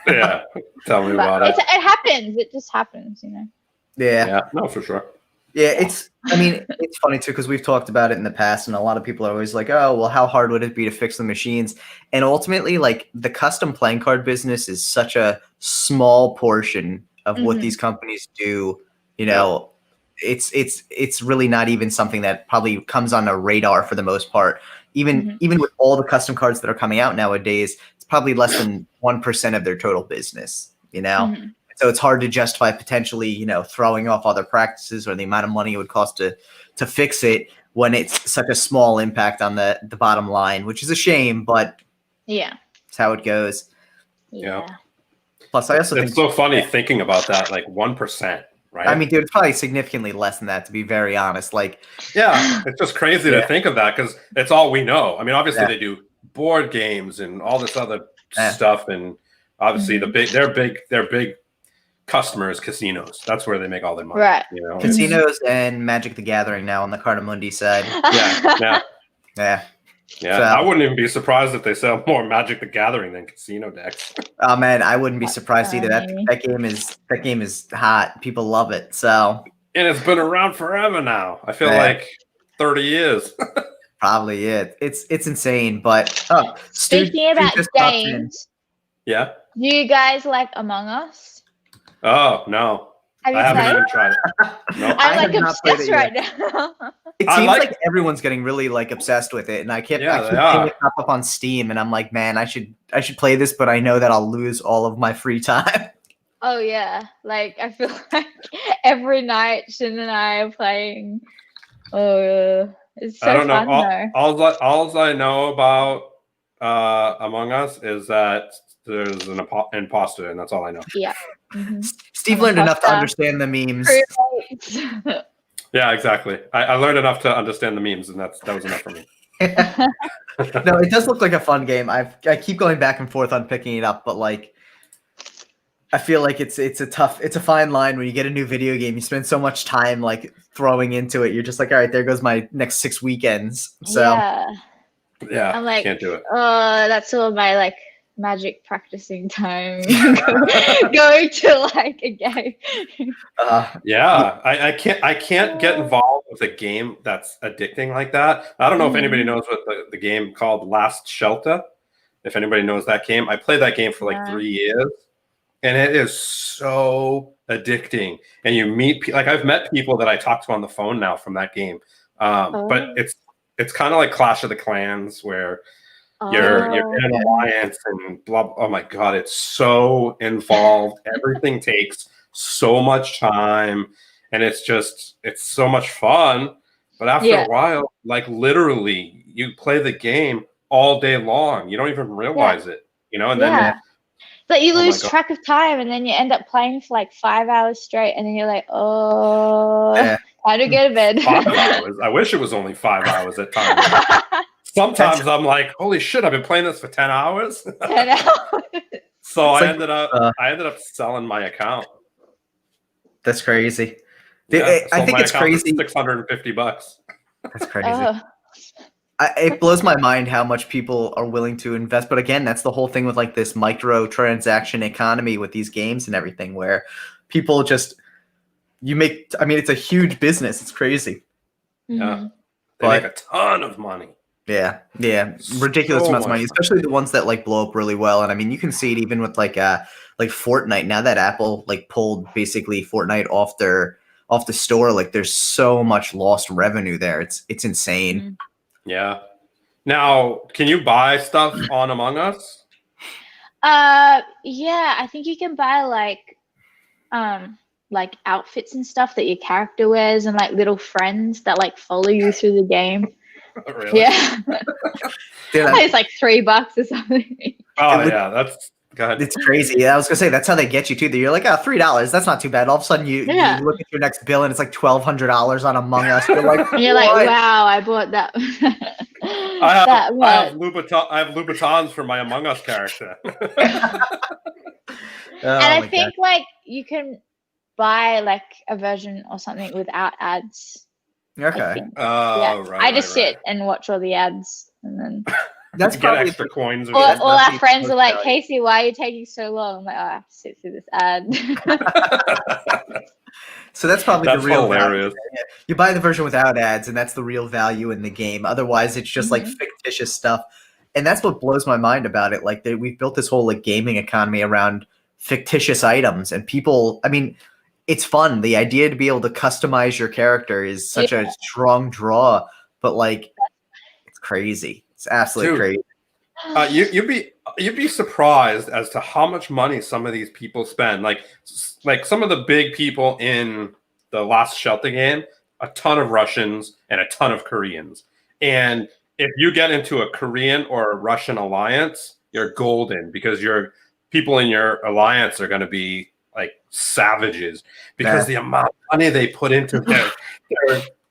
Yeah, tell me about it. It happens. It just happens, Yeah, no, for sure. Yeah, it's funny too, because we've talked about it in the past and a lot of people are always like, oh, well, how hard would it be to fix the machines? And ultimately, the custom playing card business is such a small portion of what these companies do, it's really not even something that probably comes on a radar for the most part. Even with all the custom cards that are coming out nowadays, it's probably less than 1% of their total business, So it's hard to justify potentially, throwing off other practices or the amount of money it would cost to fix it when it's such a small impact on the bottom line, which is a shame, but yeah, it's how it goes. yeah. Plus, I also think it's so funny thinking about that, like 1%, right? I mean, dude, it's probably significantly less than that, to be very honest. Like, yeah, it's just crazy to think of that because it's all we know. I mean, obviously they do board games and all this other stuff, and obviously their big customers, casinos. That's where they make all their money. Right. Casinos and Magic the Gathering now on the Cardamundi side. Yeah. Yeah, So, I wouldn't even be surprised if they sell more Magic the Gathering than casino decks. Oh man, I wouldn't be surprised either. That game is hot. People love it. So, and it's been around forever now. I feel like 30 years. Probably it's insane. But speaking about games, do you guys like Among Us? Oh no. I haven't even tried it. No, I'm like obsessed right now. It seems like everyone's getting really obsessed with it, and I keep seeing it pop up on Steam, and I'm like, man, I should play this, but I know that I'll lose all of my free time. Oh yeah, like I feel like every night Shin and I are playing. Oh, it's so fun though. All I know about Among Us is that there's an imposter, and that's all I know. Yeah. Steve learned enough to understand the memes. Yeah, exactly. I learned enough to understand the memes, and that was enough for me. No, it does look like a fun game. I keep going back and forth on picking it up, but I feel like it's a fine line when you get a new video game. You spend so much time throwing into it. You're just like, all right, there goes my next 6 weekends. So yeah, I'm like, can't do it. Oh, that's all my Magic practicing time. Going to a game. I can't get involved with a game that's addicting like that. I don't know if anybody knows what the game called Last Shelter. If anybody knows that game, I played that game for 3 years, and it is so addicting. And you meet I've met people that I talk to on the phone now from that game. But it's kind of like Clash of the Clans where you're in an alliance and blah. Oh my god, it's so involved. Everything takes so much time, and it's so much fun. But after a while, literally, you play the game all day long. You don't even realize it, And then you lose track of time, and then you end up playing for 5 hours straight, and then you're like, time to go to bed. 5 hours. I wish it was only 5 hours at times. Sometimes I'm like, holy shit, I've been playing this for 10 hours. 10 hours. So I ended up selling my account. That's crazy. I think it's crazy. $650. That's crazy. It blows my mind how much people are willing to invest. But again, that's the whole thing with this microtransaction economy with these games and everything, where people it's a huge business. It's crazy. Yeah. They make a ton of money. Yeah, ridiculous amounts of money, especially the ones that blow up really well. And I mean, you can see it even with Fortnite. Now that Apple pulled basically Fortnite off the store, there's so much lost revenue there. It's insane. Yeah. Now, can you buy stuff on Among Us? Yeah, I think you can buy outfits and stuff that your character wears, and little friends that follow you through the game. Really? Yeah. It's $3 or something. Oh yeah, that's go ahead. It's crazy. I was gonna say that's how they get you too. You're like, $3. That's not too bad. All of a sudden, you look at your next bill and it's $1,200 on Among Us. You're like, and you're like, wow, I bought that. I have Louboutins for my Among Us character. And I think you can buy a version or something without ads. Okay. Right. I just sit and watch all the ads, and then that's get extra coins. All our friends are like, Casey, why are you taking so long? I'm like, I have to sit through this ad. So that's probably the real hilarious. Value. You buy the version without ads, and that's the real value in the game. Otherwise, it's just fictitious stuff, and that's what blows my mind about it. We've built this whole gaming economy around fictitious items, and people. I mean, it's fun. The idea to be able to customize your character is such a strong draw, but like it's crazy. It's absolutely crazy. You'd be surprised as to how much money some of these people spend. Like some of the big people in the last Shelter game, a ton of Russians and a ton of Koreans. And if you get into a Korean or a Russian alliance, you're golden because your people in your alliance are going to be like savages because the amount of money they put into their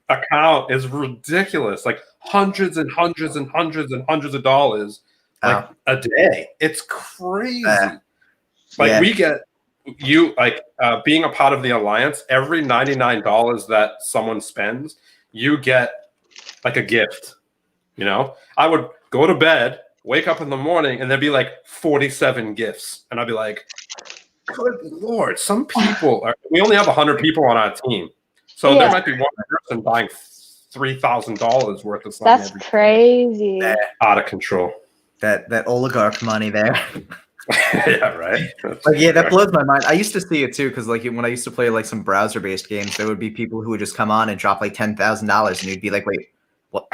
account is ridiculous. Like hundreds and hundreds and hundreds and hundreds of dollars like a day. It's crazy. We get being a part of the alliance, every $99 that someone spends, you get like a gift. You know, I would go to bed, wake up in the morning, and there'd be like 47 gifts. And I'd be like, good Lord, some people we only have 100 people on our team. So there might be one person buying $3,000 worth of something. That's crazy. Out of control. That oligarch money there. Yeah, right. That blows my mind. I used to see it too, because like when I used to play like some browser-based games, there would be people who would just come on and drop like $10,000, and you'd be like, wait, what?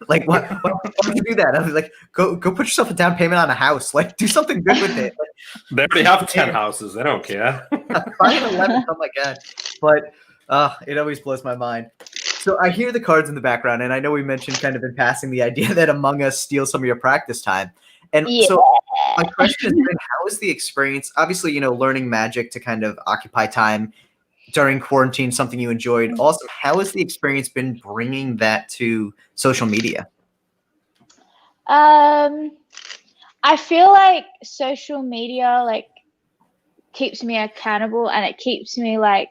Like what? Why would you do that? I was like, go put yourself a down payment on a house. Like, do something good with it. They already have 10 houses. They don't care. 5 and 11, something like that. But it always blows my mind. So I hear the cards in the background, and I know we mentioned kind of in passing the idea that Among Us steals some of your practice time. And so my question has been, how is the experience? Obviously, learning Magic to kind of occupy time during quarantine, something you enjoyed. Also, how has the experience been bringing that to social media? I feel like social media like keeps me accountable, and it keeps me like,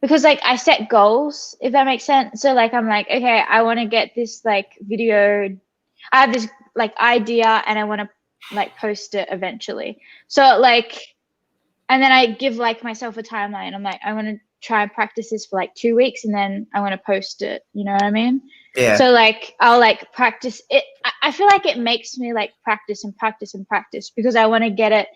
because like I set goals, if that makes sense. So like I'm like, okay, I want to get this like video. I have this like idea, and I want to like post it eventually. So like, and then I give like myself a timeline. I'm like, I want to try and practice this for like 2 weeks, and then I want to post it. You know what I mean? Yeah. So like I'll like practice it. I feel like it makes me like practice and practice and practice because I want to get it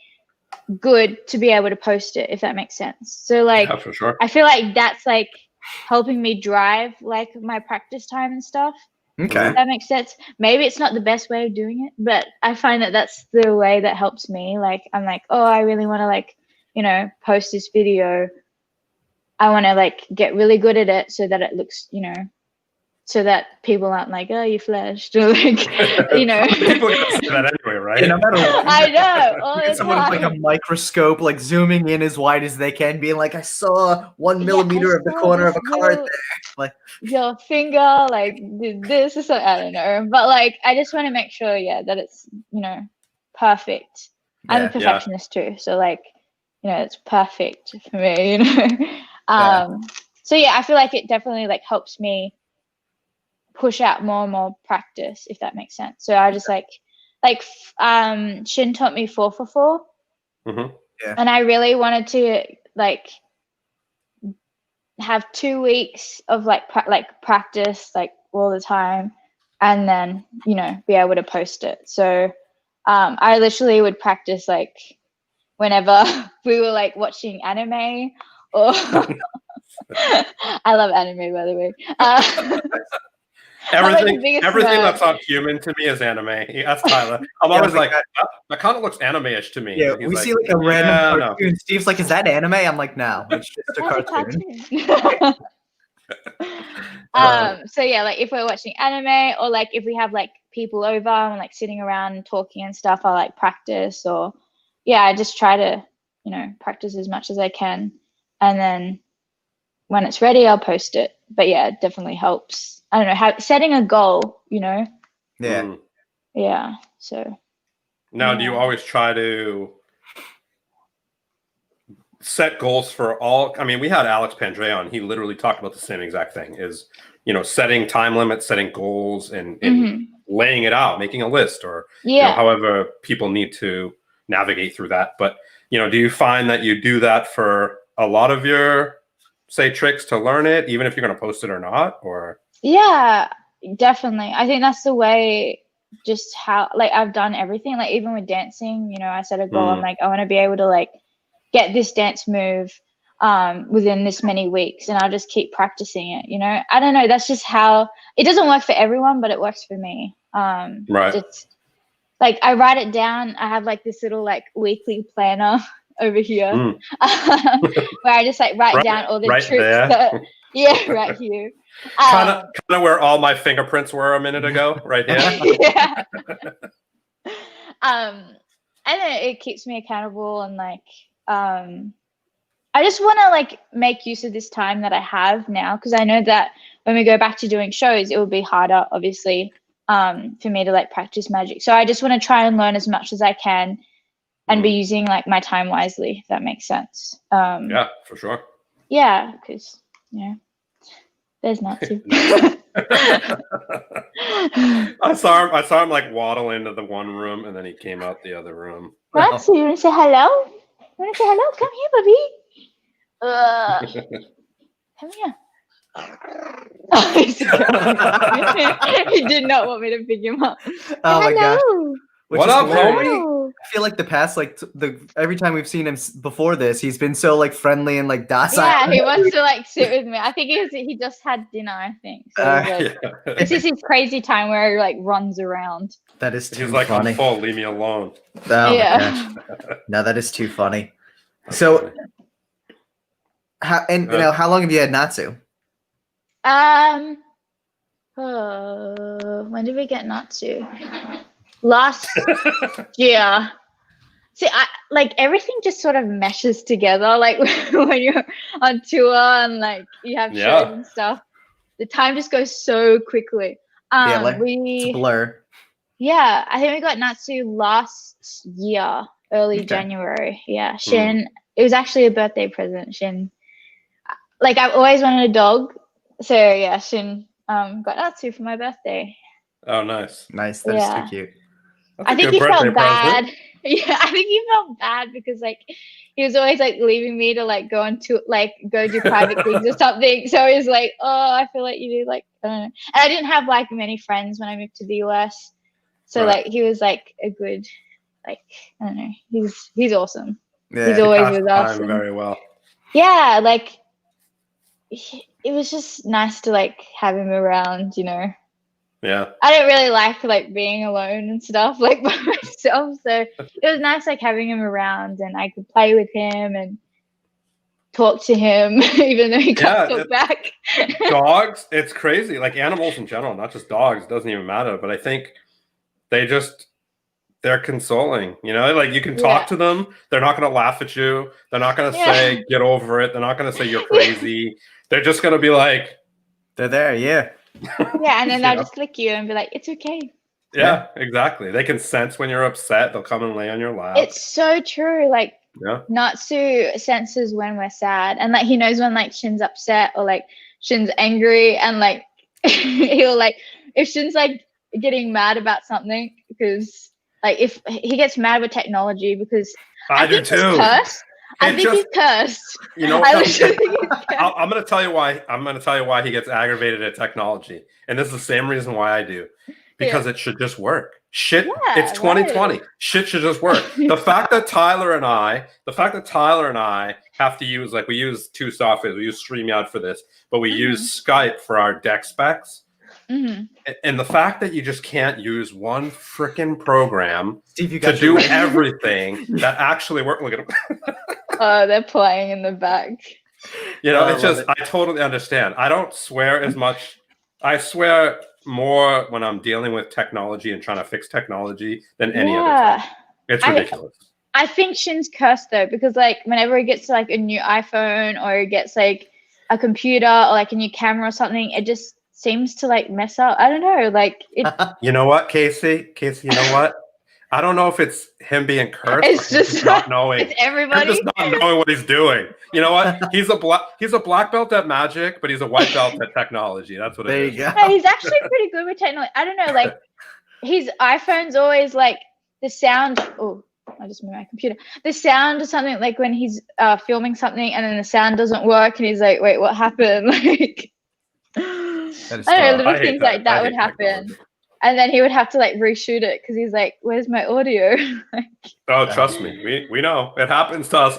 good to be able to post it, if that makes sense. So like, for sure. I feel like that's like helping me drive like my practice time and stuff. Okay. If that makes sense. Maybe it's not the best way of doing it, but I find that that's the way that helps me. Like I'm like, oh, I really want to like, post this video. I want to like get really good at it so that it looks, so that people aren't like, oh, you flashed, or like, People are gonna say that anyway, right? No matter what. I know. All the Someone with like a time. microscope, like zooming in as wide as they can, being like, I saw 1 millimeter of the corner of a card there. Like your finger, like did this or something. I don't know. But like, I just want to make sure, that it's, perfect. I'm a perfectionist too. So like, it's perfect for me, So yeah, I feel like it definitely like helps me push out more and more practice, if that makes sense. So I just like Shin taught me 4-for-4, and I really wanted to like have 2 weeks of like practice like all the time, and then be able to post it. So I literally would practice like whenever we were like watching anime or I love anime, by the way. Everything that's not human to me is anime. That's Tyler. I'm always like, that kind of looks anime-ish to me. Yeah, we see like a random cartoon. No. Steve's like, is that anime? I'm like, no, it's just a cartoon. So yeah, like if we're watching anime, or like if we have like people over and like sitting around and talking and stuff, I like practice, or I just try to practice as much as I can, and then when it's ready, I'll post it. But yeah, it definitely helps. I don't know, setting a goal, Yeah. Yeah. So. Now, do you always try to set goals for all? I mean, we had Alex Pandrea on. He literally talked about the same exact thing: is setting time limits, setting goals, and laying it out, making a list, or however people need to navigate through that. But do you find that you do that for a lot of your tricks to learn it, even if you're going to post it or not, or? Yeah, definitely. I think that's the way, just how like I've done everything, like even with dancing, I set a goal. I'm like, I want to be able to like get this dance move within this many weeks, and I'll just keep practicing it. You know, I don't know. That's just how it doesn't work for everyone, but it works for me. Right. It's like I write it down. I have like this little like weekly planner over here where I just like write down all the tricks. Yeah, right here. Kind of where all my fingerprints were a minute ago, right here. Yeah. And it keeps me accountable, and like I just want to like make use of this time that I have now, because I know that when we go back to doing shows, it will be harder, obviously, for me to like practice magic. So I just want to try and learn as much as I can and be using like my time wisely, if that makes sense. Yeah, for sure. Yeah, because there's Natsu. I saw him like waddle into the one room, and then he came out the other room. Natsu, you want to say hello? You want to say hello? Come here, baby. Come here. He did not want me to pick him up. Oh my gosh. What up, homie? I feel like the past, like every time we've seen him before this, he's been so like friendly and like docile. Yeah, he wants to like sit with me. I think he just had dinner, I think. So this is his crazy time where he like runs around. That is too He's like, funny. I'm full, leave me alone. Oh yeah. No, that is too funny. So how long have you had Natsu? When did we get Natsu? Last year. See, like everything just sort of meshes together. Like when you're on tour and like you have shows and stuff, the time just goes so quickly. It's a blur. Yeah, I think we got Natsu last year, early January. Yeah, Shin. It was actually a birthday present. Shin. Like I've always wanted a dog, so yeah, Shin got Natsu for my birthday. Oh, nice. Nice. That is too cute. I think he felt bad. Yeah, I think he felt bad because like he was always like leaving me to like go do private things or something. So he was like, "Oh, I feel like you do like I don't know." And I didn't have like many friends when I moved to the US, so like he was like a good, like I don't know. He's awesome. Yeah, he's always with us. Very well. Yeah, like it was just nice to like have him around, you know. Yeah. I don't really like being alone and stuff like by myself, so it was nice like having him around, and I could play with him and talk to him even though he can't talk back. Dogs, it's crazy. Like animals in general, not just dogs, it doesn't even matter, but I think they're consoling, you know, like you can talk to them, they're not going to laugh at you, they're not going to say get over it, they're not going to say you're crazy. They're just going to be like, they're there. Yeah, and then they'll just click you and be like, it's okay. Yeah, exactly. They can sense when you're upset, they'll come and lay on your lap. It's so true. Like Natsu senses when we're sad, and like he knows when like Shin's upset or like Shin's angry, and like he'll like if Shin's like getting mad about something, because like if he gets mad with technology, because I think do too. He's cursed. I think he's cursed. You know what? I'm going to tell you why. I'm going to tell you why he gets aggravated at technology, and this is the same reason why I do, because it should just work. Shit, it's 2020. Right. Shit should just work. The fact that Tyler and I have to use, like, we use two softwares. We use StreamYard for this, but we use Skype for our deck specs. And the fact that you just can't use one freaking program to do everything that actually works. Look at them. Oh, they're playing in the back. You know, it's just, I totally understand. I don't swear as much. I swear more when I'm dealing with technology and trying to fix technology than any other time. It's ridiculous. I think Shin's cursed though, because like whenever he gets like a new iPhone or he gets like a computer or like a new camera or something, it just seems to like mess up. I don't know, like it. You know what, Casey? You know what? I don't know if it's him being cursed. It's just not knowing. It's everybody just not knowing what he's doing. You know what? He's a black belt at magic, but he's a white belt at technology. That's what it is. There you go. No, he's actually pretty good with technology. I don't know, like his iPhone's always like the sound. Oh, I just moved my computer. The sound or something, like when he's filming something and then the sound doesn't work and he's like, wait, what happened? Like I don't know, little things like that would happen. and then he would have to like reshoot it because he's like, "Where's my audio?" Oh, trust me, we know it happens to us.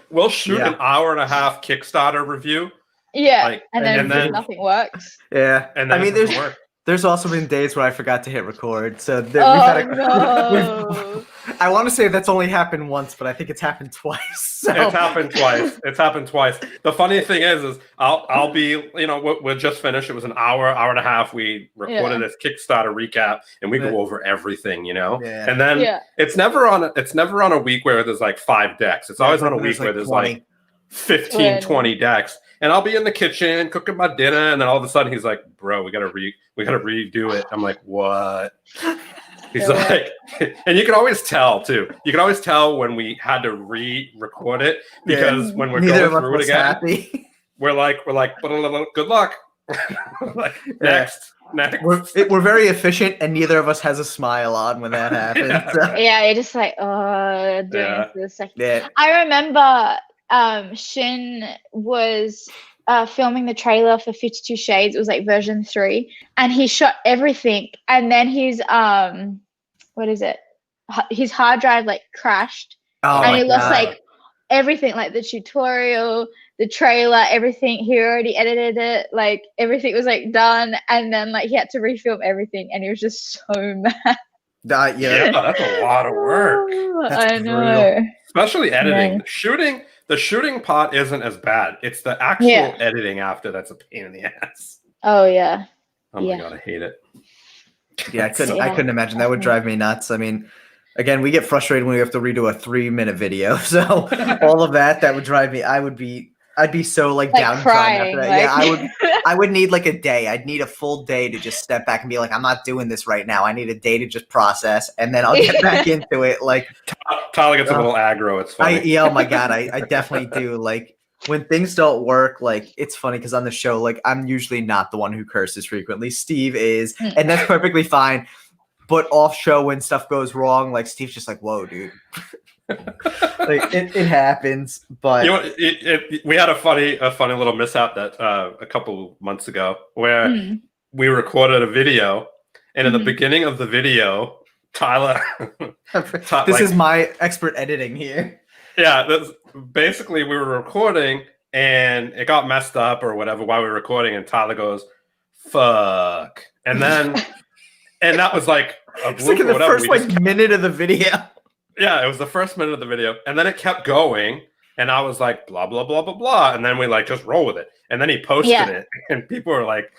We'll shoot an hour and a half Kickstarter review. Yeah, and then nothing works. Yeah, and then there's also been days where I forgot to hit record. So no. I want to say that's only happened once, but I think it's happened twice. So. It's happened twice. The funny thing is I'll be, we'll just finish. It was an hour and a half. We recorded this Kickstarter recap, and we go over everything, Yeah. And then it's never on a week where there's like 5 decks. It's always on a week where there's 20. Like 15, 20 decks. And I'll be in the kitchen cooking my dinner, and then all of a sudden he's like, "Bro, we gotta redo it." I'm like, "What?" He's like, and you can always tell too. You can always tell when we had to re-record it because when we're going through it again, we're like, "Good luck." Like, next. We're very efficient, and neither of us has a smile on when that happens. Yeah, you're just like, doing this for a second. Yeah. I remember Shin was filming the trailer for 52 Shades. It was like version 3, and he shot everything, and then his his hard drive like crashed, and he lost like everything, like the tutorial, the trailer, everything. He already edited it, like everything was like done, and then like he had to refilm everything, and he was just so mad. Yeah, that's a lot of work. I know. Brutal. Especially editing. The shooting part isn't as bad. It's the actual editing after that's a pain in the ass. Oh yeah. Oh my god, I hate it. Yeah, I couldn't imagine. That would drive me nuts. I mean, again, we get frustrated when we have to redo a 3-minute video. So all of that would drive me. I'd be so like downtrodden after that. I would need like a day. I'd need a full day to just step back and be like, I'm not doing this right now. I need a day to just process, and then I'll get back into it. Like Tyler gets a little aggro. It's funny. Oh my god, I definitely do. Like when things don't work, like it's funny because on the show, like I'm usually not the one who curses frequently. Steve is, and that's perfectly fine. But off show, when stuff goes wrong, like Steve's just like, "Whoa, dude." Like it happens, but we had a funny little mishap that a couple months ago where we recorded a video, and in the beginning of the video, Tyler, this is my expert editing here. Yeah, basically we were recording and it got messed up or whatever while we were recording, and Tyler goes, "Fuck," and then and that was like a it's like in the first minute of the video. Yeah, it was the first minute of the video, and then it kept going, and I was like, blah, blah, blah, blah, blah, and then we like just roll with it. And then he posted it, and people were like,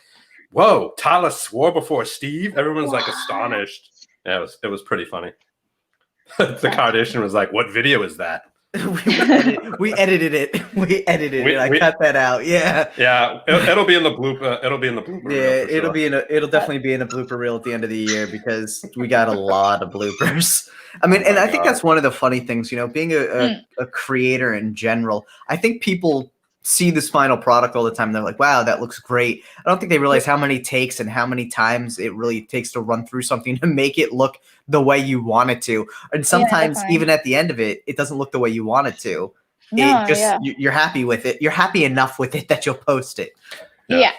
whoa, Tyler swore before Steve? Everyone's like astonished. Yeah, it was pretty funny. The Kardashian was like, what video is that? we edited it. I cut that out. Yeah. Yeah. It'll be in the blooper. It'll be in the blooper. Yeah. It'll definitely be in the blooper reel at the end of the year because we got a lot of bloopers. I mean, I think that's one of the funny things, being a creator in general. I think people see this final product all the time. And they're like, wow, that looks great. I don't think they realize how many takes and how many times it really takes to run through something to make it look the way you want it to. And sometimes even at the end of it, it doesn't look the way you want it to. You're happy with it. You're happy enough with it that you'll post it. Yeah.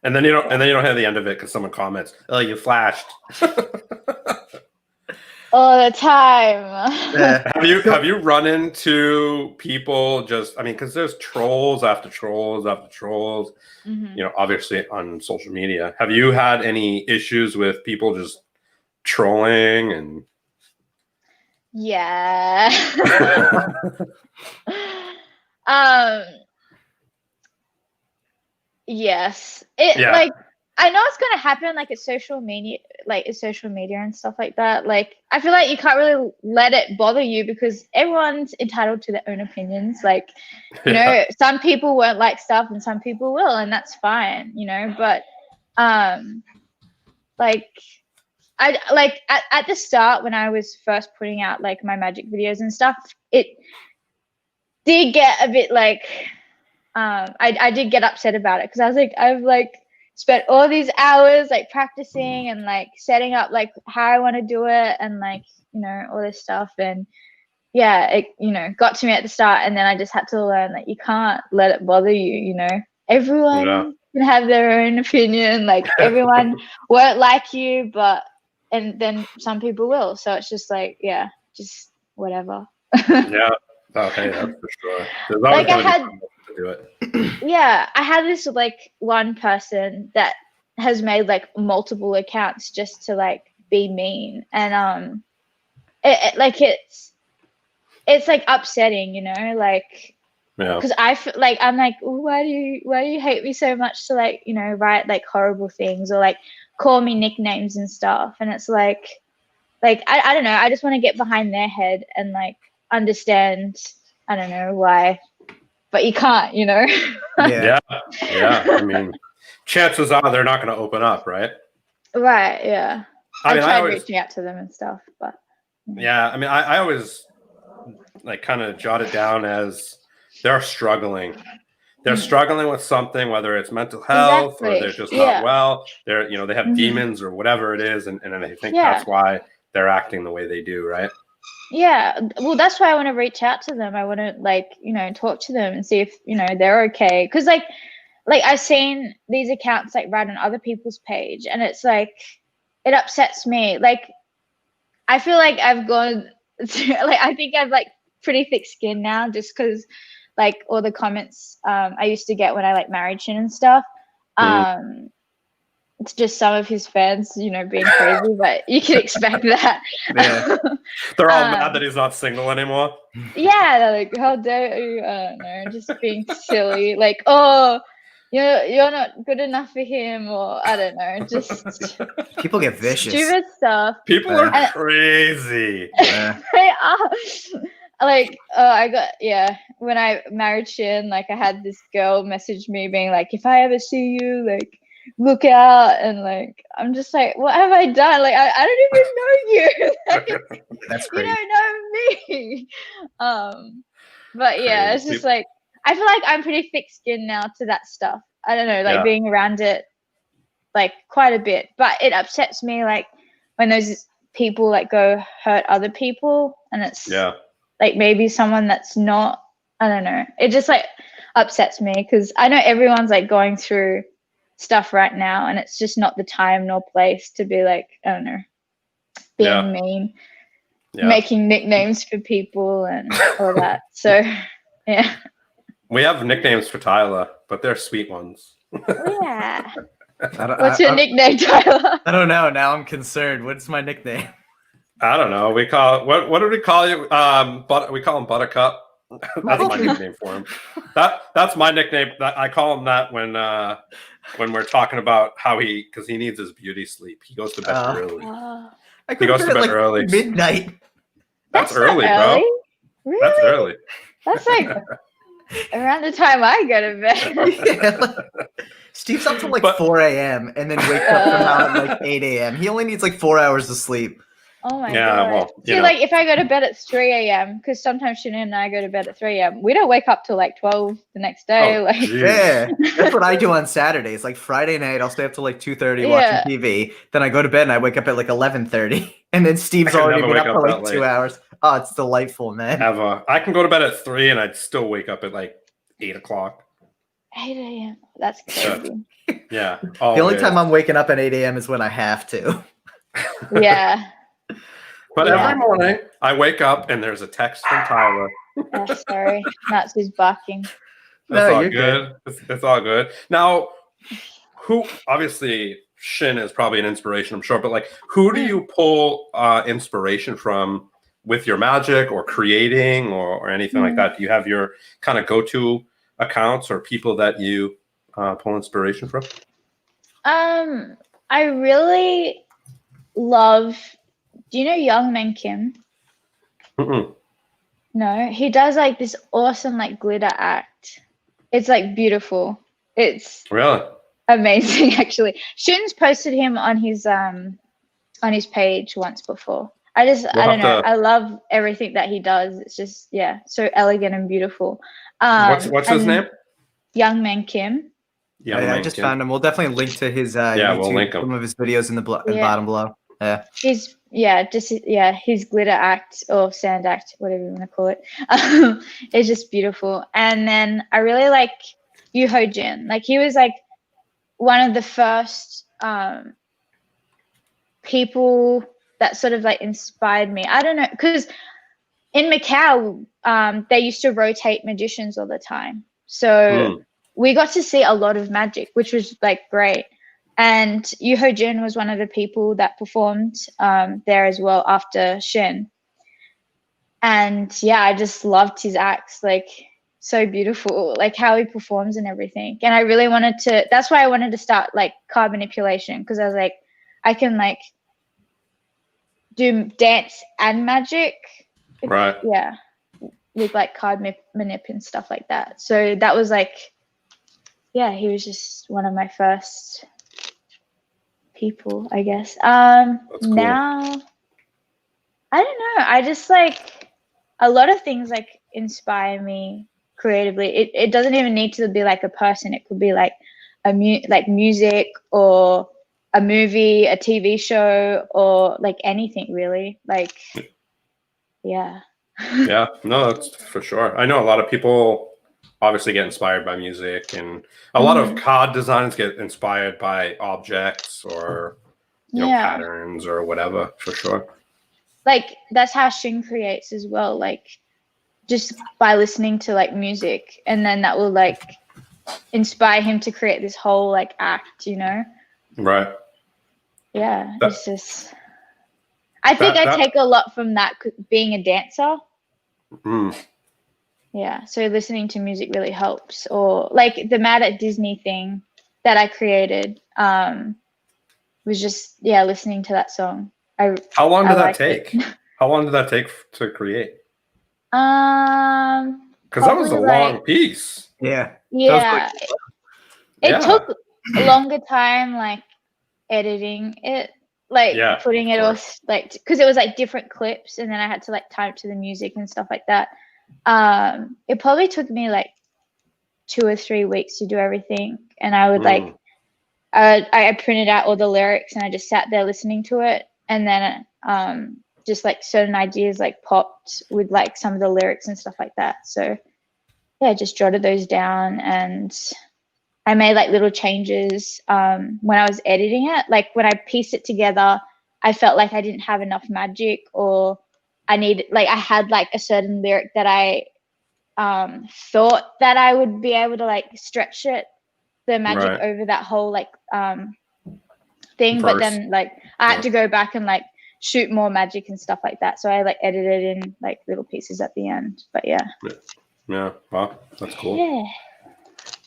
And then you don't have the end of it because someone comments, "Oh, you flashed." All the time. Have you run into people because there's trolls after trolls after trolls, obviously on social media. Have you had any issues with people just trolling and yes. Like I know it's gonna happen like it's social media and stuff like that. Like I feel like you can't really let it bother you because everyone's entitled to their own opinions. Like, some people won't like stuff and some people will, and that's fine, but like I like at the start when I was first putting out like my magic videos and stuff, it did get a bit like I did get upset about it because I was like, I've like spent all these hours like practicing and like setting up like how I want to do it and like all this stuff, and it got to me at the start, and then I just had to learn that you can't let it bother you. Everyone can have their own opinion. Like everyone won't like you, and then some people will. So it's just like, yeah, just whatever. Yeah. Okay, that's for sure. There's always Like I gonna be had, someone to do it. yeah, I had this like one person that has made like multiple accounts just to like be mean, and like it's like upsetting, you know, like. Yeah. Because I feel like I'm like, why do you hate me so much to like, you know, write like horrible things or like call me nicknames and stuff? And it's like I don't know, I just want to get behind their head and like understand, I don't know why, but you can't, you know. Yeah. I mean, chances are they're not going to open up, right? Right. Yeah. I mean, tried reaching out to them and stuff, but yeah. I mean, I always like kind of jot it down as they're struggling. They're struggling with something, whether it's mental health or they're just not well. They're, you know, they have demons or whatever it is, and I think that's why they're acting the way they do, right? Yeah, well, that's why I want to reach out to them. I want to like, you know, talk to them and see if, you know, they're okay. Because like I've seen these accounts like right on other people's page, and it's like it upsets me. Like I feel like I've gone to, like I think I've like pretty thick skin now, just because like all the comments I used to get when I like married Shin and stuff. It's just some of his fans, you know, being crazy, but you can expect that. Yeah. They're all mad that he's not single anymore. Yeah, they're like, how dare you? I don't know, just being silly. Like, oh, you're not good enough for him, or I don't know, just people get vicious. Stupid stuff. People are crazy. They are. Like, when I married Shin, like I had this girl message me being like, if I ever see you, like, look out, and like I'm just like, what have I done? Like I don't even know you. Like, that's crazy. You don't know me. But yeah, it's just like I feel like I'm pretty thick-skinned now to that stuff. I don't know, like being around it like quite a bit, but it upsets me like when those people like go hurt other people, and it's like maybe someone that's not, I don't know, it just like upsets me because I know everyone's like going through stuff right now, and it's just not the time nor place to be like, I don't know, being mean, making nicknames for people and all that. So yeah, we have nicknames for Tyler, but they're sweet ones. Yeah. What's your nickname, Tyler? I don't know. Now I'm concerned. What's my nickname? I don't know. We call what did we call you? We call him Buttercup. That's my nickname for him. That's my nickname. I call him that when we're talking about how because he needs his beauty sleep. He goes to bed early. He goes to bed early. Midnight. That's early, bro. Really? That's early. That's like around the time I go to bed. Steve's up till like 4 a.m. and then wakes up somehow at like 8 a.m. He only needs like 4 hours of sleep. Oh my god. Well, see, like if I go to bed at 3 a.m., because sometimes Shannon and I go to bed at 3 a.m., we don't wake up till like 12 the next day. Oh, like yeah, that's what I do on Saturdays. Like Friday night, I'll stay up till like 2:30 watching TV. Then I go to bed and I wake up at like 11:30, and then Steve's already been up for like 2 hours. Oh, it's delightful, man. I can go to bed at 3 and I'd still wake up at like 8 o'clock. 8 a.m. That's crazy. Yeah. The only time I'm waking up at 8 a.m. is when I have to. Yeah. But every morning I wake up and there's a text from Tyler. Oh, sorry. Natsu's barking. That's all good. It's all good. Now, obviously Shin is probably an inspiration, I'm sure, but like who do you pull inspiration from with your magic or creating or anything like that? Do you have your kind of go-to accounts or people that you pull inspiration from? I really love, do you know Young Man Kim? No, he does like this awesome like glitter act. It's like beautiful. It's really amazing actually. Shin's posted him on his page once before. I don't know. I love everything that he does. It's just so elegant and beautiful. What's his name? Young Man Kim. Yeah, I just found him. We'll definitely link to his YouTube, we'll link him. Some of his videos in the bottom below. Yeah. His glitter act or sand act, whatever you want to call it. It's just beautiful. And then I really like Yoo Ho Jin. Like he was like one of the first people that sort of like inspired me. I don't know, because in Macau, they used to rotate magicians all the time. So we got to see a lot of magic, which was like great. And Yu Ho Jin was one of the people that performed there as well after Shin. And yeah, I just loved his acts, like so beautiful, like how he performs and everything. And I really wanted to, that's why I wanted to start like card manipulation, because I was like, I can like do dance and magic. Right. Yeah. With like card manip and stuff like that. So that was like, yeah, he was just one of my first people, I guess. That's cool. Now, I don't know. I just like, a lot of things like inspire me creatively. It doesn't even need to be like a person. It could be like like music or a movie, a TV show, or like anything really. Like, yeah. Yeah, no, that's for sure. I know a lot of people obviously get inspired by music, and a lot of card designs get inspired by objects or you know, patterns or whatever, for sure. Like that's how Shin creates as well, like just by listening to like music, and then that will like inspire him to create this whole like act, you know? Right. Yeah, it's just, I think I take a lot from that being a dancer. Yeah, so listening to music really helps. Or like the Mad at Disney thing that I created was just, yeah, listening to that song. How long did that take? How long did that take to create? Because that was a long piece. Yeah. Yeah. It took a longer time, like editing it, like putting it all, like, because it was like different clips, and then I had to like type to the music and stuff like that. It probably took me like 2 or 3 weeks to do everything, and I would like, I printed out all the lyrics and I just sat there listening to it, and then just like certain ideas like popped with like some of the lyrics and stuff like that. So yeah, I just jotted those down, and I made like little changes when I was editing it. Like when I pieced it together, I felt like I didn't have enough magic, or I had like a certain lyric that I thought that I would be able to like stretch the magic over that whole like thing. But then like I had to go back and like shoot more magic and stuff like that. So I like edited in like little pieces at the end. But yeah. Yeah. Wow. That's cool. Yeah.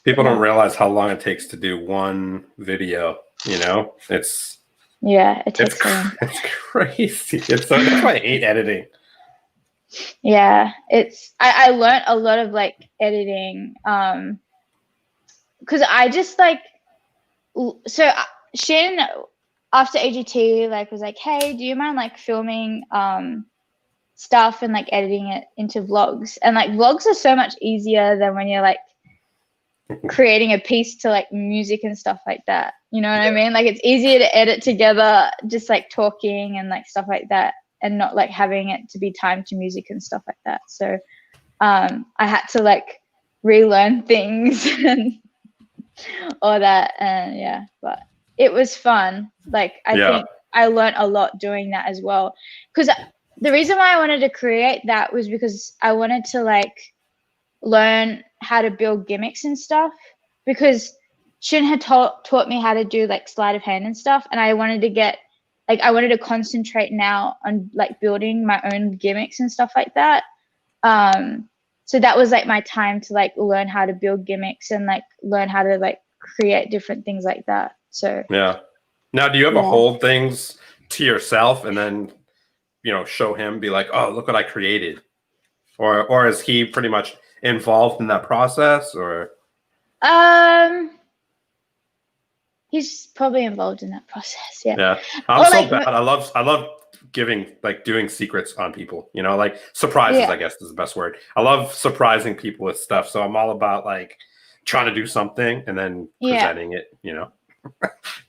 People don't realize how long it takes to do one video, you know? It takes it's crazy. That's why I hate editing. Yeah, I learned a lot of like editing because I just like, so Shin after AGT like was like, hey, do you mind like filming stuff and like editing it into vlogs? And like vlogs are so much easier than when you're like creating a piece to like music and stuff like that, you know what I mean? Like it's easier to edit together, just like talking and like stuff like that, and not like having it to be timed to music and stuff like that. So I had to like relearn things and all that, and yeah, but it was fun. Like I think I learned a lot doing that as well, because the reason why I wanted to create that was because I wanted to like learn how to build gimmicks and stuff, because Shin had taught me how to do like sleight of hand and stuff, and I wanted to concentrate now on like building my own gimmicks and stuff like that. So that was like my time to like learn how to build gimmicks and like learn how to like create different things like that. So yeah. Now, do you ever hold things to yourself and then, you know, show him, be like, oh, look what I created? Or is he pretty much involved in that process, or? He's probably involved in that process. Yeah. Yeah. I'm so bad. I love doing secrets on people, you know, like surprises, I guess is the best word. I love surprising people with stuff. So I'm all about like trying to do something and then presenting it, you know?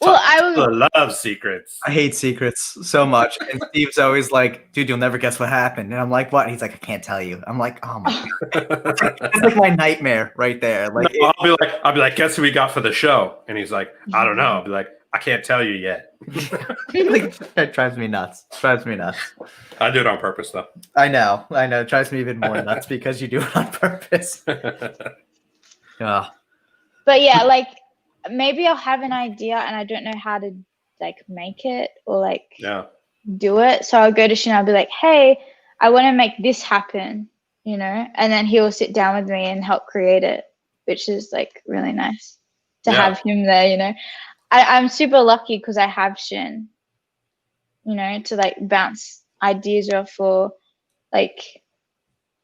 Well, I was. I love secrets. I hate secrets so much. And Steve's always like, dude, you'll never guess what happened. And I'm like, what? And he's like, I can't tell you. I'm like, oh my God. That's like my nightmare right there. Like, No, I'll be like, guess who we got for the show? And he's like, I don't know. I'll be like, I can't tell you yet. like, that drives me nuts. Drives me nuts. I do it on purpose though. I know. It drives me even more nuts because you do it on purpose. Yeah. But yeah, like maybe I'll have an idea and I don't know how to like make it or like do it. So I'll go to Shin, I'll be like, hey, I want to make this happen, you know, and then he'll sit down with me and help create it, which is like really nice to have him there, you know. I'm super lucky because I have Shin, you know, to like bounce ideas off or like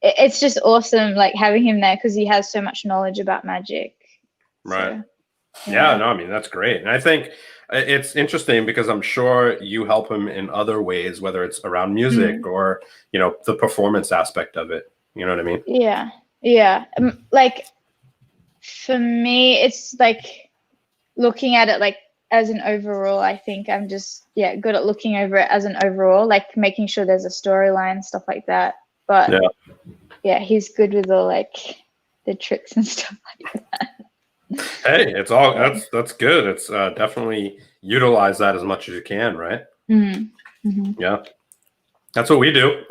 it's just awesome like having him there because he has so much knowledge about magic. Right. So, yeah, no, I mean, that's great. And I think it's interesting because I'm sure you help him in other ways, whether it's around music or, you know, the performance aspect of it. You know what I mean? Yeah. Yeah. Like for me, it's like looking at it like as an overall, I think I'm just, good at looking over it as an overall, like making sure there's a storyline, stuff like that. But he's good with all like the tricks and stuff like that. Hey, it's all that's good. It's definitely utilize that as much as you can, right? Yeah, that's what we do.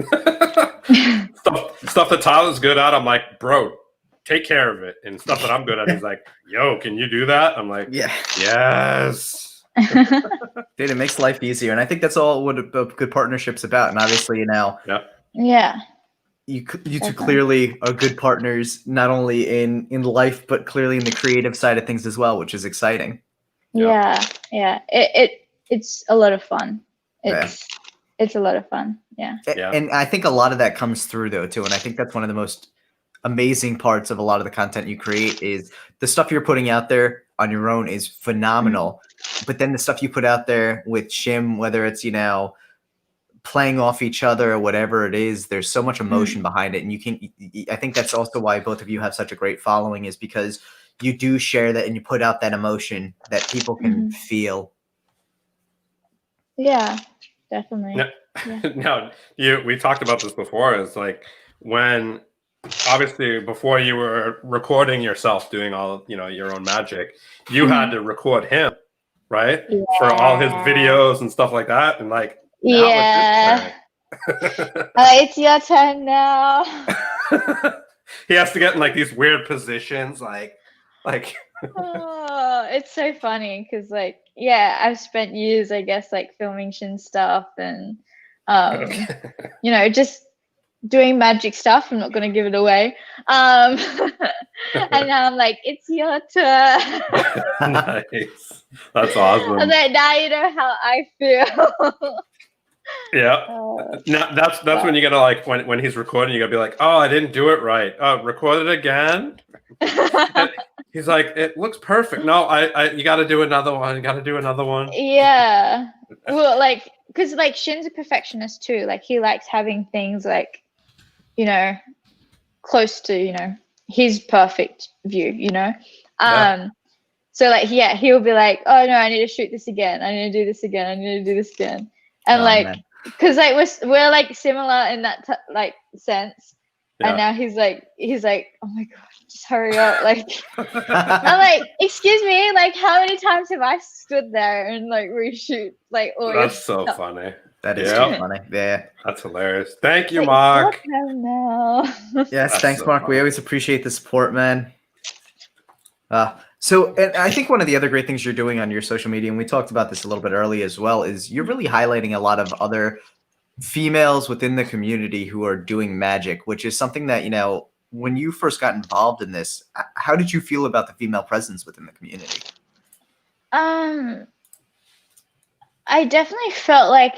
stuff that Tyler's good at, I'm like, bro, take care of it. And stuff that I'm good at, he's like, yo, can you do that? I'm like, yes. Dude, it makes life easier, and I think that's all what a good partnership's about. And obviously, you know, you two clearly are good partners, not only in life, but clearly in the creative side of things as well, which is exciting. It's a lot of fun. It's a lot of fun. And I think a lot of that comes through though too, and I think that's one of the most amazing parts of a lot of the content you create is the stuff you're putting out there on your own is phenomenal, but then the stuff you put out there with Shim, whether it's, you know, playing off each other or whatever it is, there's so much emotion behind it. And I think that's also why both of you have such a great following, is because you do share that and you put out that emotion that people can feel. Yeah, definitely. Now, we talked about this before. It's like when, obviously, before you were recording yourself doing all, you know, your own magic, you had to record him, right? For all his videos and stuff like that. And like, it's your turn now. He has to get in like these weird positions, like. Oh, it's so funny because like I've spent years, I guess, like filming Shin stuff and you know, just doing magic stuff. I'm not going to give it away. And now I'm like, it's your turn. Nice. That's awesome. I was like, now you know how I feel. Now that's when you gotta like when he's recording, you gotta be like, oh, I didn't do it right. Oh, record it again. He's like, it looks perfect. No, you gotta do another one. You gotta do another one. Yeah. Well, like, because like Shin's a perfectionist too. Like he likes having things like, you know, close to, you know, his perfect view, you know. So like he'll be like, oh no, I need to shoot this again. I need to do this again. I need to do this again. And because like we're like similar in that like sense. And now he's like, oh my god, just hurry up! Like, I'm like, excuse me, like, how many times have I stood there and like reshoot like all? That's so funny. That is too funny. Yeah, that's hilarious. Thank you, Mark. Yes, thanks, Mark. We always appreciate the support, man. So, and I think one of the other great things you're doing on your social media, and we talked about this a little bit early as well, is you're really highlighting a lot of other females within the community who are doing magic, which is something that, you know, when you first got involved in this, how did you feel about the female presence within the community? I definitely felt like,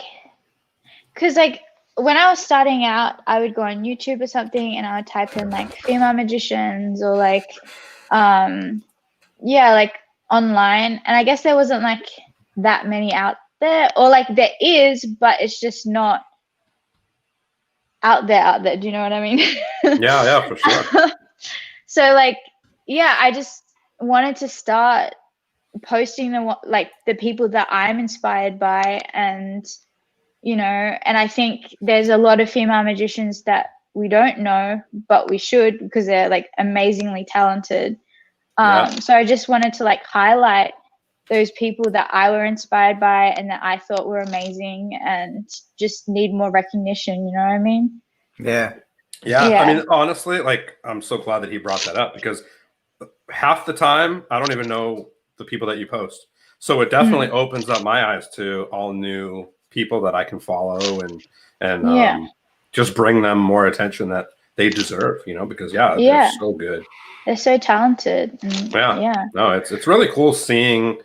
because like when I was starting out, I would go on YouTube or something and I would type in like female magicians or like, like online. And I guess there wasn't like that many out there, or like there is, but it's just not out there. Do you know what I mean? Yeah, for sure. So like, I just wanted to start posting the people that I'm inspired by, and and I think there's a lot of female magicians that we don't know, but we should, because they're like amazingly talented. So I just wanted to like highlight those people that I were inspired by and that I thought were amazing and just need more recognition. You know what I mean? Yeah. I mean, honestly, like, I'm so glad that he brought that up, because half the time I don't even know the people that you post. So it definitely opens up my eyes to all new people that I can follow and just bring them more attention that they deserve, because they're so good. They're so talented. No, it's really cool seeing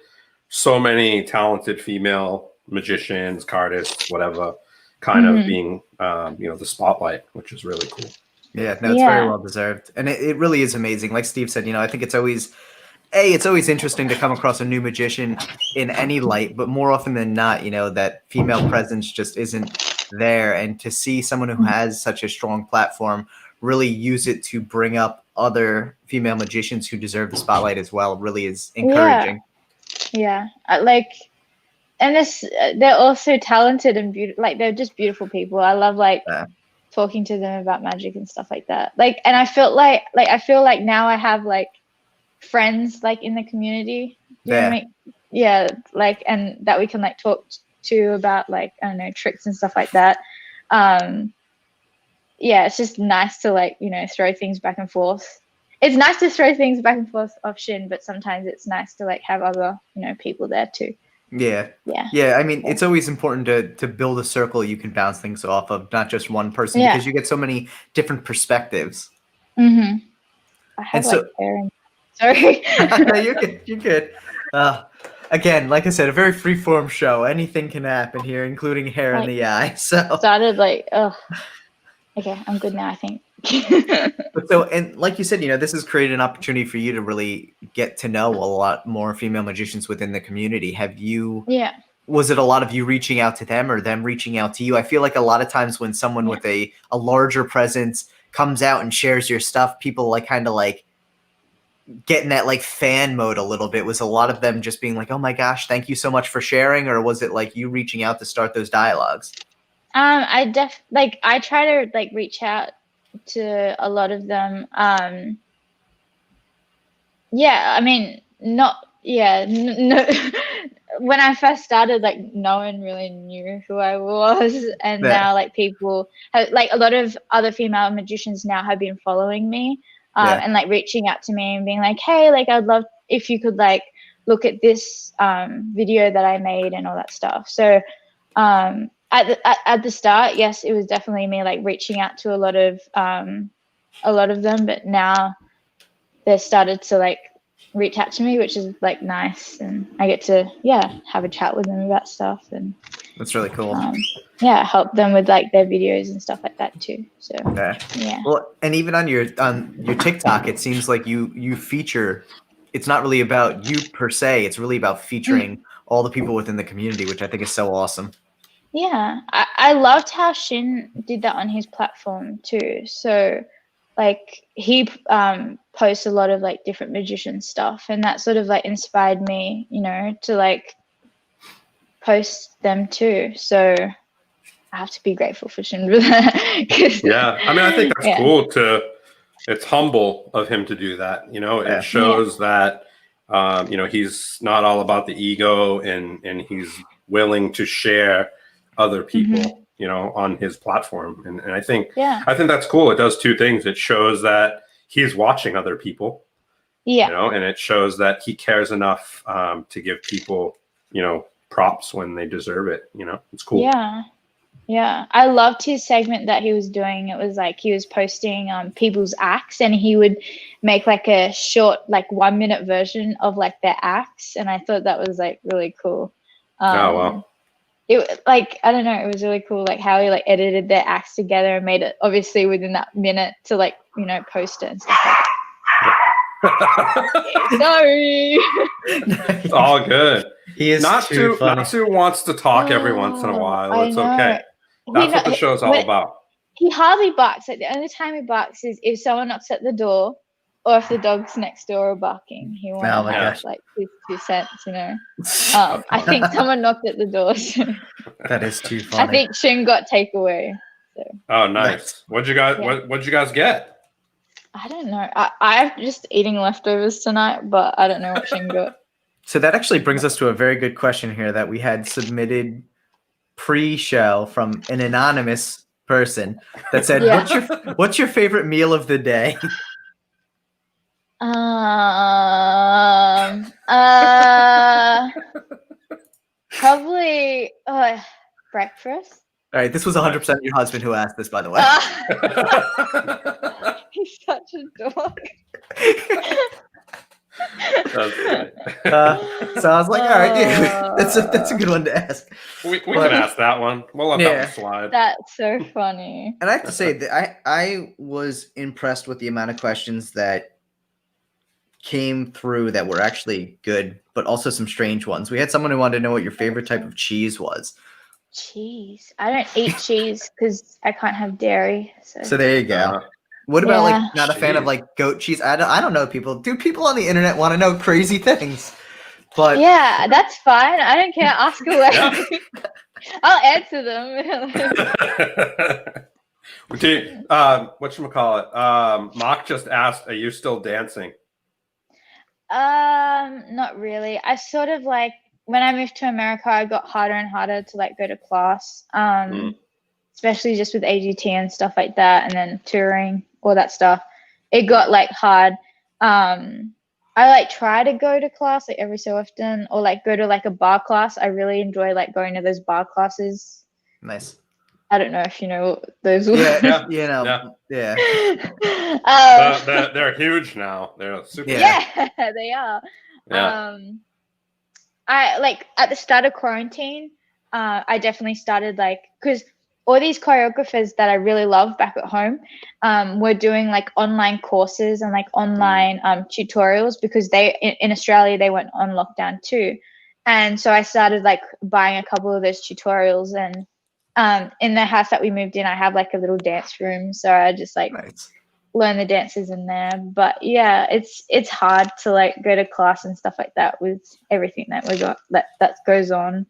so many talented female magicians, cardists, whatever, kind of being, the spotlight, which is really cool. Yeah, no, it's very well deserved. And it really is amazing. Like Steve said, I think it's always interesting to come across a new magician in any light, but more often than not, that female presence just isn't there. And to see someone who has such a strong platform really use it to bring up other female magicians who deserve the spotlight as well really is encouraging. Yeah. And they're also talented and beautiful. Like, they're just beautiful people. I love talking to them about magic and stuff like that. Like, and I feel like now I have like friends like in the community. You know what I mean? Yeah, like, and that we can like talk to about like, I don't know, tricks and stuff like that. It's just nice to like, throw things back and forth. It's nice to throw things back and forth off Shin, but sometimes it's nice to like have other, people there too. Yeah. I mean, it's always important to build a circle you can bounce things off of, not just one person, because you get so many different perspectives. I have sorry. No, you're good. Again, like I said, a very free-form show. Anything can happen here, including hair in the eye. So started like, okay, I'm good now, I think. And like you said, this has created an opportunity for you to really get to know a lot more female magicians within the community. Have you? Yeah. Was it a lot of you reaching out to them or them reaching out to you? I feel like a lot of times when someone with a larger presence comes out and shares your stuff, people like kind of like get in that like fan mode a little bit. Was a lot of them just being like, "Oh my gosh, thank you so much for sharing," or was it like you reaching out to start those dialogues? I try to like reach out to a lot of them. I mean, no. When I first started, like, no one really knew who I was, and now like people have, like, a lot of other female magicians now have been following me, and like reaching out to me and being like, hey, like, I'd love if you could like look at this video that I made and all that stuff. So at the start, yes, it was definitely me like reaching out to a lot of them, but now they've started to like reach out to me, which is like nice, and I get to have a chat with them about stuff, and that's really cool. Help them with like their videos and stuff like that too. So well, and even on your TikTok, it seems like you feature. It's not really about you per se. It's really about featuring all the people within the community, which I think is so awesome. Yeah, I loved how Shin did that on his platform too. So like he posts a lot of like different magician stuff, and that sort of like inspired me, to like post them too. So I have to be grateful for Shin for that. I mean, I think that's cool it's humble of him to do that. It shows that, he's not all about the ego, and he's willing to share other people, on his platform. And I think that's cool. It does two things. It shows that he's watching other people, and it shows that he cares enough to give people, props when they deserve it. It's cool. Yeah. I loved his segment that he was doing. It was like he was posting people's acts, and he would make like a short, like 1 minute version of like their acts. And I thought that was like really cool. Oh, wow. It like, I don't know, it was really cool, like how he like edited their acts together and made it obviously within that minute to like, post it and stuff like that. Sorry. It's all good. He is Natsu wants to talk every once in a while. It's okay. That's what the show's all about. He hardly barks. Like the only time he barks is if someone knocks at the door, or if the dogs next door are barking, he won't Oh my have gosh. like his 2 cents, you know. I think someone knocked at the door. So That is too funny. I think Shin got takeaway. So Oh, nice. What'd you guys get? I don't know. I'm just eating leftovers tonight, but I don't know what Shin got. So that actually brings us to a very good question here that we had submitted pre-show from an anonymous person that said, Yeah. what's your favorite meal of the day? Probably breakfast. All right, this was 100% your husband who asked this, by the way. He's such a dog. So I was like, all right, yeah, that's a good one to ask. We can ask that one. We'll let that one slide. That's so funny. And I have to say that I was impressed with the amount of questions that came through that were actually good, but also some strange ones. We had someone who wanted to know what your favorite type of cheese was. Cheese. I don't eat cheese because I can't have dairy. So there you go. What about like not a fan of like goat cheese? I don't know people. Dude, people on the internet want to know crazy things. But yeah, that's fine. I don't care. Ask away. Yeah. I'll answer them. Whatchamacallit? Mock just asked, are you still dancing? Not really. I sort of like when I moved to America, I got harder and harder to like go to class. Especially just with AGT and stuff like that, and then touring, all that stuff. It got like hard. I like try to go to class like every so often, or like go to like a bar class. I really enjoy like going to those bar classes. Nice. I don't know if you know those. Yeah. They're huge now. They're super. Yeah, they are. Yeah. I like at the start of quarantine. I definitely started like because all these choreographers that I really love back at home were doing like online courses and like online tutorials because in Australia they went on lockdown too. And so I started like buying a couple of those tutorials, and in the house that we moved in, I have like a little dance room. So I just like learn the dances in there. But yeah, it's hard to like go to class and stuff like that with everything that we got that goes on.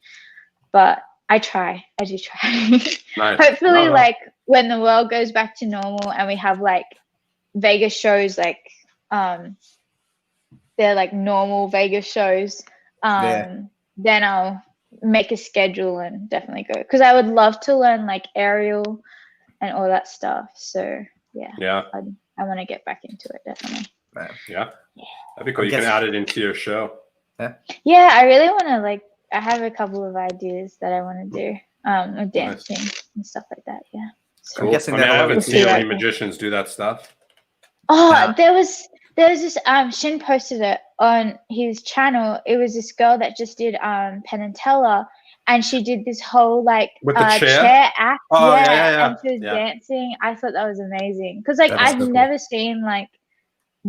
But I do try. Nice. Hopefully, like when the world goes back to normal and we have like Vegas shows, like they're like normal Vegas shows, then I'll make a schedule and definitely go because I would love to learn like aerial and all that stuff. So yeah, I want to get back into it definitely. Yeah, that'd be cool. You can add it into your show. Yeah, I really want to like. I have a couple of ideas that I want to do with dancing and stuff like that. Yeah. So cool. I haven't seen any magicians do that stuff. Oh, there was this Shin posted it on his channel. It was this girl that just did Penn and Teller, and she did this whole like with the chair act. Oh and she was dancing. I thought that was amazing because like I've never seen like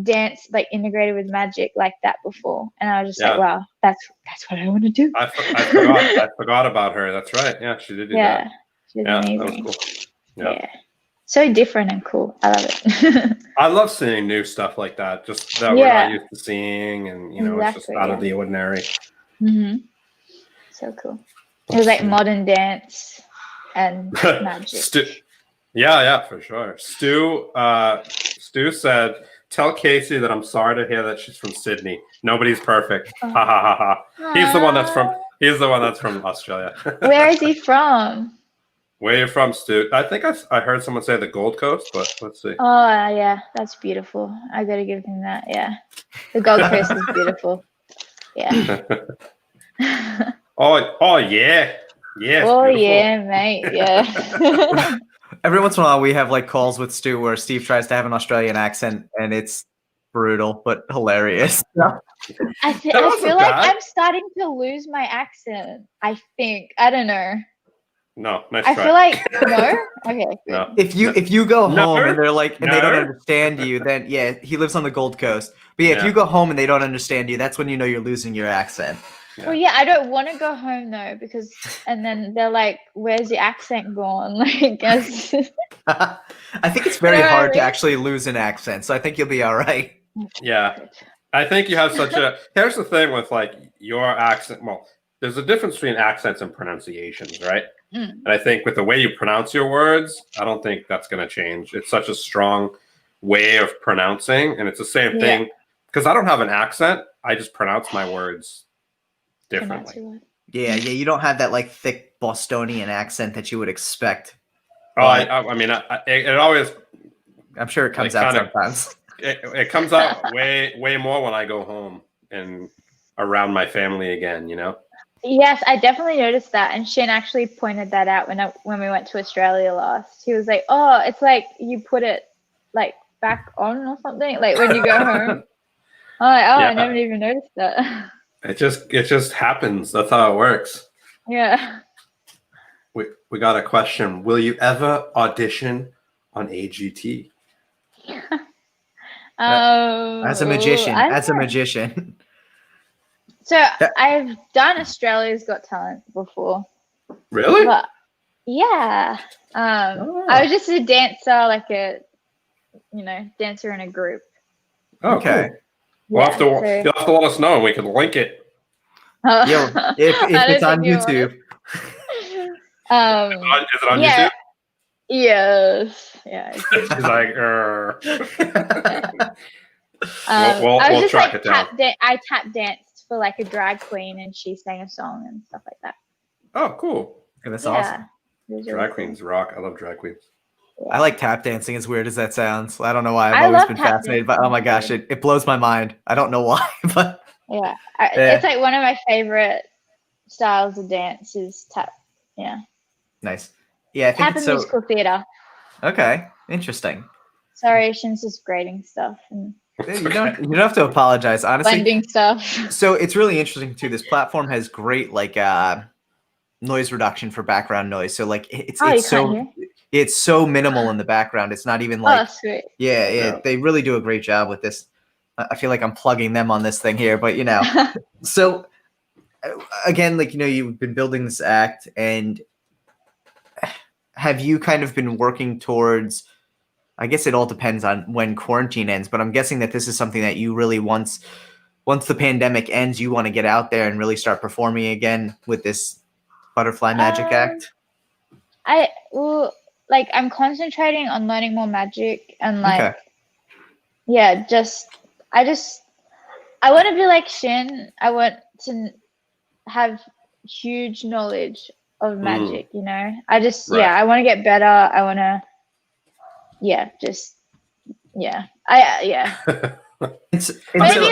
dance like integrated with magic like that before, and I was just like, wow, that's what I want to do. I forgot about her. That's right. Yeah, she did do that. She was amazing. That was cool. Yeah, so different and cool. I love it. I love seeing new stuff like that, just that we're not used to seeing, and you know, it's just out of the ordinary. So cool. It was like modern dance and magic. Yeah, for sure. Stu said, tell Casey that I'm sorry to hear that she's from Sydney. Nobody's perfect. Ha ha ha ha. He's the one that's from Australia. Where is he from? Where are you from, Stu? I think I heard someone say the Gold Coast, but let's see. Oh yeah, that's beautiful. I gotta give him that. Yeah, the Gold Coast is beautiful. Yeah. oh yeah. Yes. Oh beautiful. Yeah, mate. Yeah. Every once in a while, we have like calls with Stu where Steve tries to have an Australian accent, and it's brutal but hilarious. I feel like I'm starting to lose my accent. I think I don't know. No, nice try. I feel like no. Okay. No. If you go home and they're like and they don't understand you, then he lives on the Gold Coast. But if you go home and they don't understand you, that's when you know you're losing your accent. Well, I don't want to go home though because, and then they're like, "Where's the accent gone?" Like, I think it's very hard to actually lose an accent, so I think you'll be all right. Yeah. I think you have such a. Here's the thing with like your accent. Well, there's a difference between accents and pronunciations, right? And I think with the way you pronounce your words, I don't think that's going to change. It's such a strong way of pronouncing, and it's the same thing because I don't have an accent. I just pronounce my words differently. Yeah, you don't have that like thick Bostonian accent that you would expect. Oh, I mean, it always. I'm sure it comes out sometimes. It comes out way more when I go home and around my family again, you know? Yes, I definitely noticed that. And Shin actually pointed that out when we went to Australia last. He was like, oh, it's like you put it like back on or something, like when you go home. I'm like, oh, yeah. I never even noticed that. It just happens. That's how it works. Yeah. We got a question. Will you ever audition on AGT? As a magician. So I've done Australia's Got Talent before. Really? But, yeah. I was just a dancer, like a, dancer in a group. Oh, okay. Cool. You'll have to let us know and we can link it. Yo, if it's on YouTube. Is it on YouTube? Yes. Yeah. He's like, I was we'll just track like it down. I tap danced for like a drag queen, and she sang a song and stuff like that. Oh, cool! Yeah, that's awesome. Drag queens rock. I love drag queens. Yeah. I like tap dancing. As weird as that sounds, I don't know why. I've always been fascinated. But oh my gosh, it blows my mind. I don't know why, but yeah, it's like one of my favorite styles of dance is tap. Yeah. Nice. Yeah, I think tap and musical theater. Okay, interesting. Sorry, Shin's just grading stuff and you don't have to apologize, honestly. Blending stuff. So it's really interesting too. This platform has great like noise reduction for background noise. So like it's so minimal in the background. It's not even like sweet. Yeah, they really do a great job with this. I feel like I'm plugging them on this thing here, but so again, like you've been building this act, and have you kind of been working towards, I guess it all depends on when quarantine ends, but I'm guessing that this is something that you really once the pandemic ends, you want to get out there and really start performing again with this butterfly magic act? I'm concentrating on learning more magic and I want to be like Shin. I want to have huge knowledge of magic, I just I want to get better. I want to maybe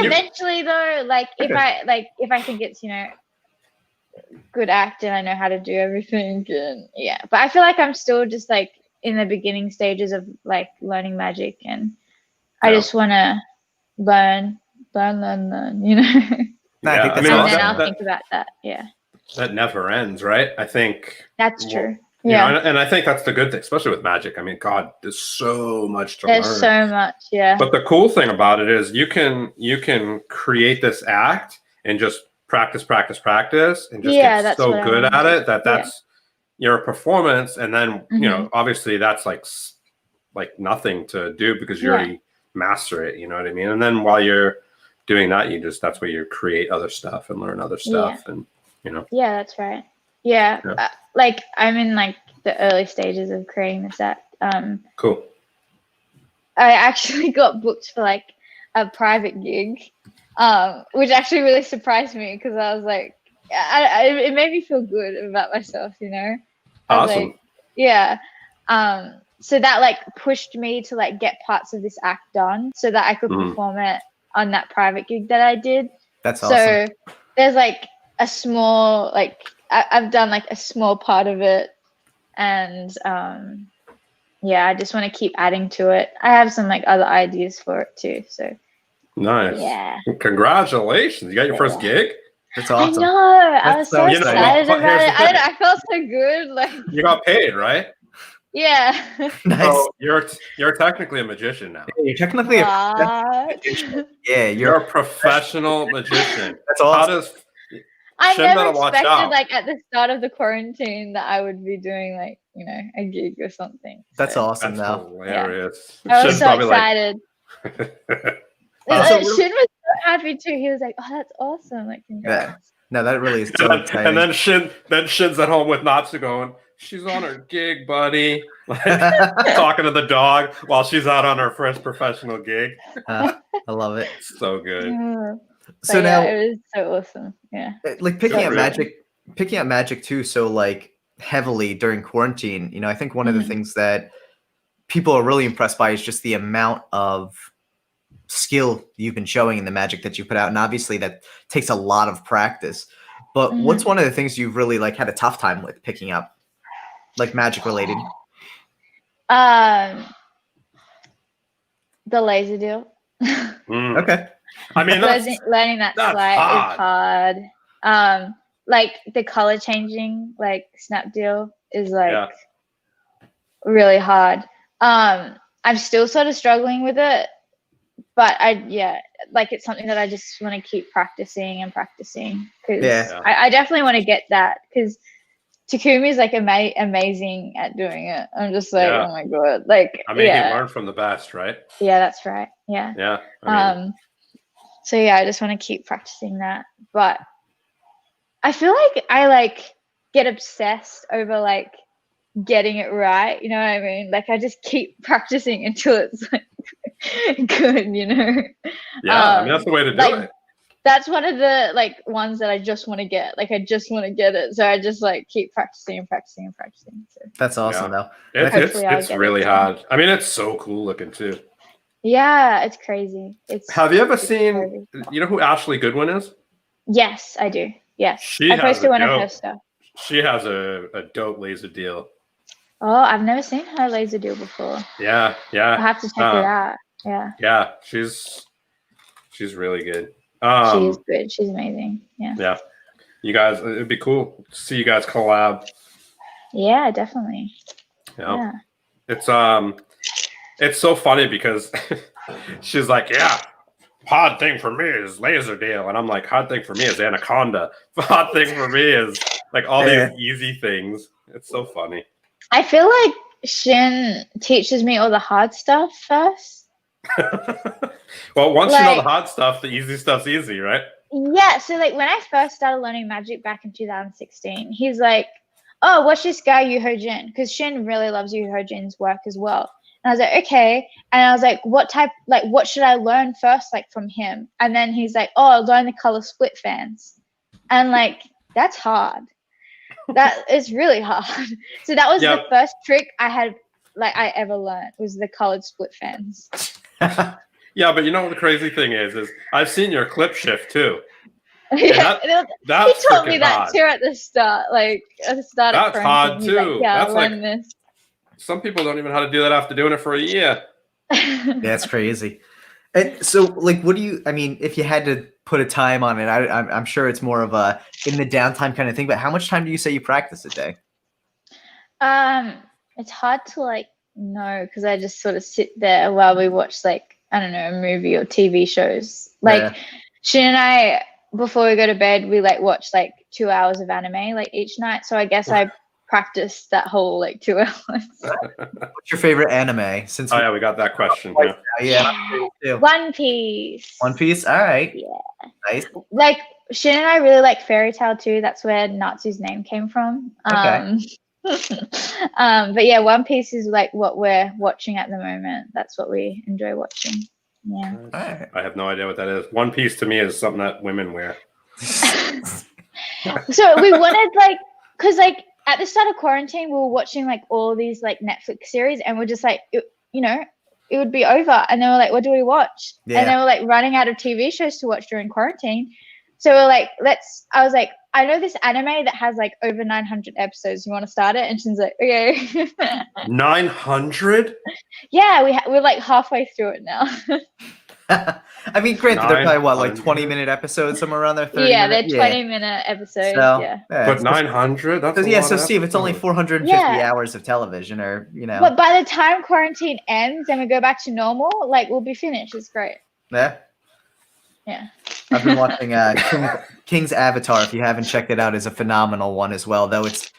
eventually though, if I think it's good act and I know how to do everything, and but I feel like I'm still just like in the beginning stages of like learning magic, and I just want to learn, and then I'll think about that. That never ends, right? I think that's true. And I think that's the good thing, especially with magic. I mean, God, there's so much to learn. There's so much, But the cool thing about it is you can create this act and just practice, and just get so good at it that's your performance. And then obviously that's like nothing to do because you already master it. You know what I mean? And then while you're doing that, that's where you create other stuff and learn other stuff, and Yeah, that's right. Like I'm in like the early stages of creating this act. Cool. I actually got booked for like a private gig, which actually really surprised me because I was like, it made me feel good about myself, Awesome. So that like pushed me to like get parts of this act done so that I could perform it on that private gig that I did. That's awesome. So there's like a small I've done like a small part of it, and I just want to keep adding to it. I have some like other ideas for it too. So nice. Yeah. Congratulations! You got your first gig. That's awesome. I know. I was so excited about it. I felt so good. Like you got paid, right? Yeah. Nice. So you're technically a magician now. You're technically you're a professional magician. That's awesome. I never expected, like, at the start of the quarantine that I would be doing, like, a gig or something. That's awesome, that's though. Hilarious. I was so excited. Shin was so happy too. He was like, "Oh, that's awesome! Like, congrats." Yeah. No, that really is so exciting. And then Shin's at home with Natsu going, "She's on her gig, buddy." Like talking to the dog while she's out on her first professional gig. I love it. So good. So now it was so awesome. Yeah. Like picking up magic too. So like heavily during quarantine, I think one of the things that people are really impressed by is just the amount of skill you've been showing in the magic that you put out. And obviously that takes a lot of practice, but what's one of the things you've really like had a tough time with picking up, like magic related? The laser deal. Okay. I mean, learning that sleight is hard. Like the color changing, like snap deal is like really hard. I'm still sort of struggling with it, but like it's something that I just want to keep practicing because I definitely want to get that because Takumi is like amazing at doing it. I'm just like, oh my god, like I mean, he learned from the best, right? Yeah, that's right. Yeah. Yeah. So I just want to keep practicing that, but I feel like I like get obsessed over like getting it right. You know what I mean? Like I just keep practicing until it's like good. Yeah, I mean that's the way to do it. That's one of the like ones that I just want to get. Like I just want to get it, so I just like keep practicing. So. That's awesome though. It's really hard. I mean, it's so cool looking too. Yeah, it's crazy. Have you ever seen? You know who Ashley Goodwin is? Yes, I do. Yes, I posted one of her stuff. She has a dope laser deal. Oh, I've never seen her laser deal before. Yeah. I'll have to check it out. Yeah, she's really good. She is good. She's amazing. Yeah. You guys, it'd be cool to see you guys collab. Yeah, definitely. Yeah. It's so funny because she's like, hard thing for me is laser deal, and I'm like, hard thing for me is anaconda. Hard thing for me is like all these easy things. It's so funny. I feel like Shin teaches me all the hard stuff first. Well, once you know the hard stuff, the easy stuff's easy, right? Yeah. So like when I first started learning magic back in 2016, he's like, "Oh, watch this guy Yu Ho Jin," because Shin really loves Yu Ho Jin's work as well. And I was like, okay. And I was like, what should I learn first, like from him? And then he's like, oh, learn the color split fans. And like, that's hard. That is really hard. So that was the first trick I ever learned was the colored split fans. Yeah, but you know what the crazy thing is I've seen your clip shift too. Yeah, that's he taught me that hard. too at the start. Like at the start. That's hard too. Like, that's learn this. Some people don't even know how to do that after doing it for a year. That's crazy. And so, like, if you had to put a time on it, I'm sure it's more of a in the downtime kind of thing, but how much time do you say you practice a day? It's hard to like know because I just sort of sit there while we watch like, I don't know, a movie or TV shows. Like Shin and I, before we go to bed, we like watch like 2 hours of anime like each night. So I guess I practice that whole like 2 hours. What's your favorite anime? We got that question. One Piece. One Piece. All right. Yeah. Nice. Like Shin and I really like Fairy Tail too. That's where Natsu's name came from. Okay. But yeah, One Piece is like what we're watching at the moment. That's what we enjoy watching. Yeah. Right. I have no idea what that is. One Piece to me is something that women wear. So we wanted because at the start of quarantine, we were watching like all these like Netflix series, and we're just like, it would be over, and then we're like, what do we watch? Yeah. And then we're like running out of TV shows to watch during quarantine. So we're like, I was like, I know this anime that has like over 900 episodes. You want to start it? And she's like, okay. 900? Yeah, we're like halfway through it now. I mean, granted, they're probably what, like 20-minute episodes, somewhere around there. 30 yeah, they're 20-minute episodes. So, yeah. But 900? That's so Steve, it's only 450 hours of television, or But by the time quarantine ends and we go back to normal, like we'll be finished. It's great. Yeah. Yeah. I've been watching King's Avatar. If you haven't checked it out, is a phenomenal one as well. Though it's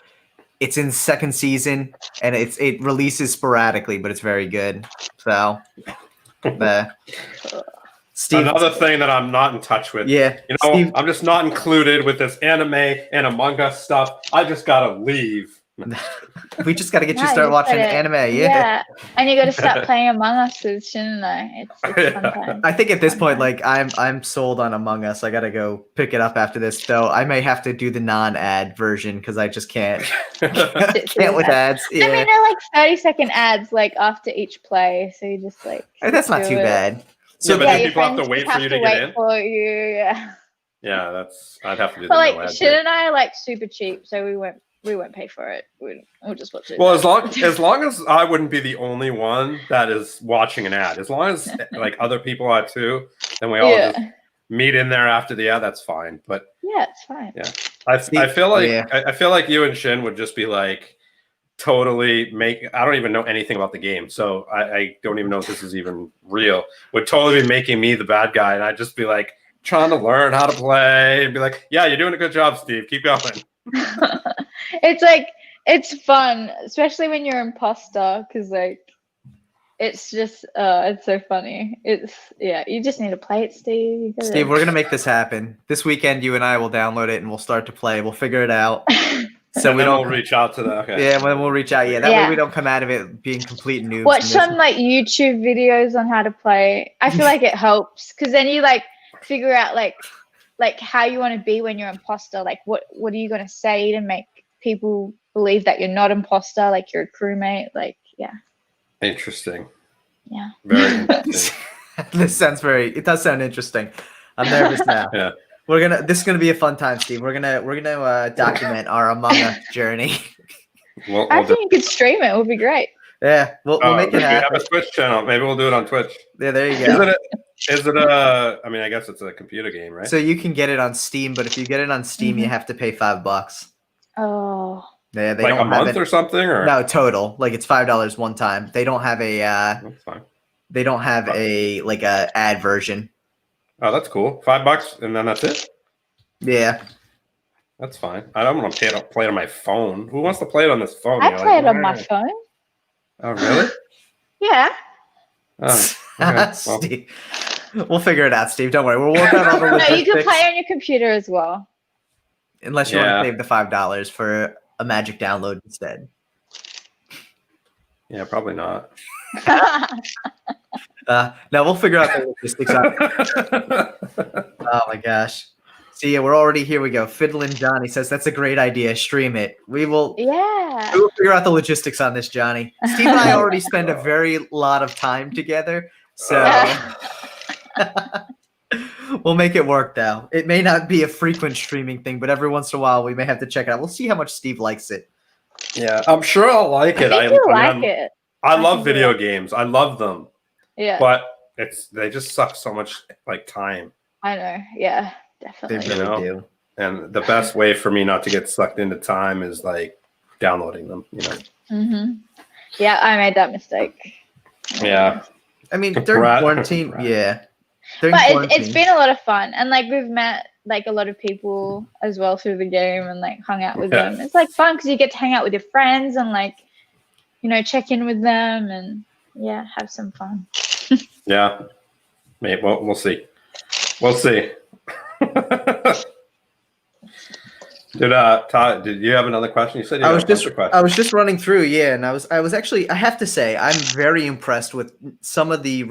in second season and it releases sporadically, but it's very good. So. Steve, another thing that I'm not in touch with. Yeah, You know, Steve, I'm just not included with this anime and Among Us stuff. I just gotta leave. we just got to get you No, start just watching gotta- anime. Yeah. Yeah, and you got to start playing Among Us with Shinno. It's a fun time. I think at this Fun point, time. like I'm sold on Among Us. I gotta go pick it up after this, though. I may have to do the non-ad version because I just can't can't with ads. I mean, Yeah, they're like 30-second ads, like after each play, so you just like. that's not do too it. bad. So, So but then your people have to friends wait just for you to get wait in. for you. Yeah. Yeah, I'd have to do the But like, no ad Shin thing. and I are like super cheap, so we won't pay for it. We'll just watch it. Well, as long as I wouldn't be the only one that is watching an ad, as long as like other people are too, then we all just meet in there after the ad. That's fine. But yeah, it's fine. yeah, I feel like I feel like you and Shin would just be like totally I don't even know anything about the game, so I don't even know if this is even real. Would totally be making me the bad guy, and I'd just be like trying to learn how to play and be like, yeah, you're doing a good job, Steve. Keep going. It's like it's fun, especially when you're imposter, because like it's just it's so funny. You just need to play it, Steve. Steve, we're gonna make this happen. This weekend, you and I will download it and we'll start to play. We'll figure it out. So and we then don't we'll reach out to the Yeah, when we'll reach out. Yeah, that way we don't come out of it being complete noobs. Watch some like YouTube videos on how to play. I feel like it helps because then you like figure out like how you want to be when you're imposter. Like what are you gonna say to make people believe that you're not imposter, like you're a crewmate. Like Interesting. Yeah. Very interesting. It does sound interesting. I'm nervous now. Yeah. This is gonna be a fun time, Steve. We're gonna document our Among Us journey. I think you could stream it. It would be great. Yeah, we'll make it happen. We have a Twitch channel. Maybe we'll do it on Twitch. Yeah, there you go. Is it a? I mean, I guess it's a computer game, right? So you can get it on Steam, but if you get it on Steam, you have to pay $5. Oh. Yeah, they like don't a have month or something, or no total. Like it's $5 one time. They don't have a. That's fine. They don't have a ad version. Oh, that's cool. $5, and then that's it. Yeah, that's fine. I don't want to play it on my phone. Who wants to play it on this phone? I play it on my phone. Oh, really? Yeah. Oh, okay. Steve, we'll figure it out, Steve. Don't worry. We'll work on all the No, you can play on your computer as well. Unless you want to save the $5 for a Magic download instead. Yeah, probably not. No, we'll figure out the logistics on it. Oh my gosh. See, we're already here. We go. Fiddlin' Johnny says that's a great idea. Stream it. We will. Yeah. We will figure out the logistics on this, Johnny. Steve and I already spend a very lot of time together, so we'll make it work. Though it may not be a frequent streaming thing, but every once in a while we may have to check it out. We'll see how much Steve likes it. Yeah, I'm sure I'll like it. I like it. I love video games. I love them. Yeah. But they just suck so much time. I know. Yeah, definitely. They really do. And the best way for me not to get sucked into time is like downloading them. Yeah, I made that mistake. Yeah. I mean, during quarantine, yeah. But it's been a lot of fun, and like we've met like a lot of people as well through the game, and like hung out with them. It's like fun because you get to hang out with your friends and like check in with them and have some fun. Yeah, maybe we'll see. We'll see. Todd, did you have another question? You said I was just running through, and I was actually, I have to say, I'm very impressed with some of the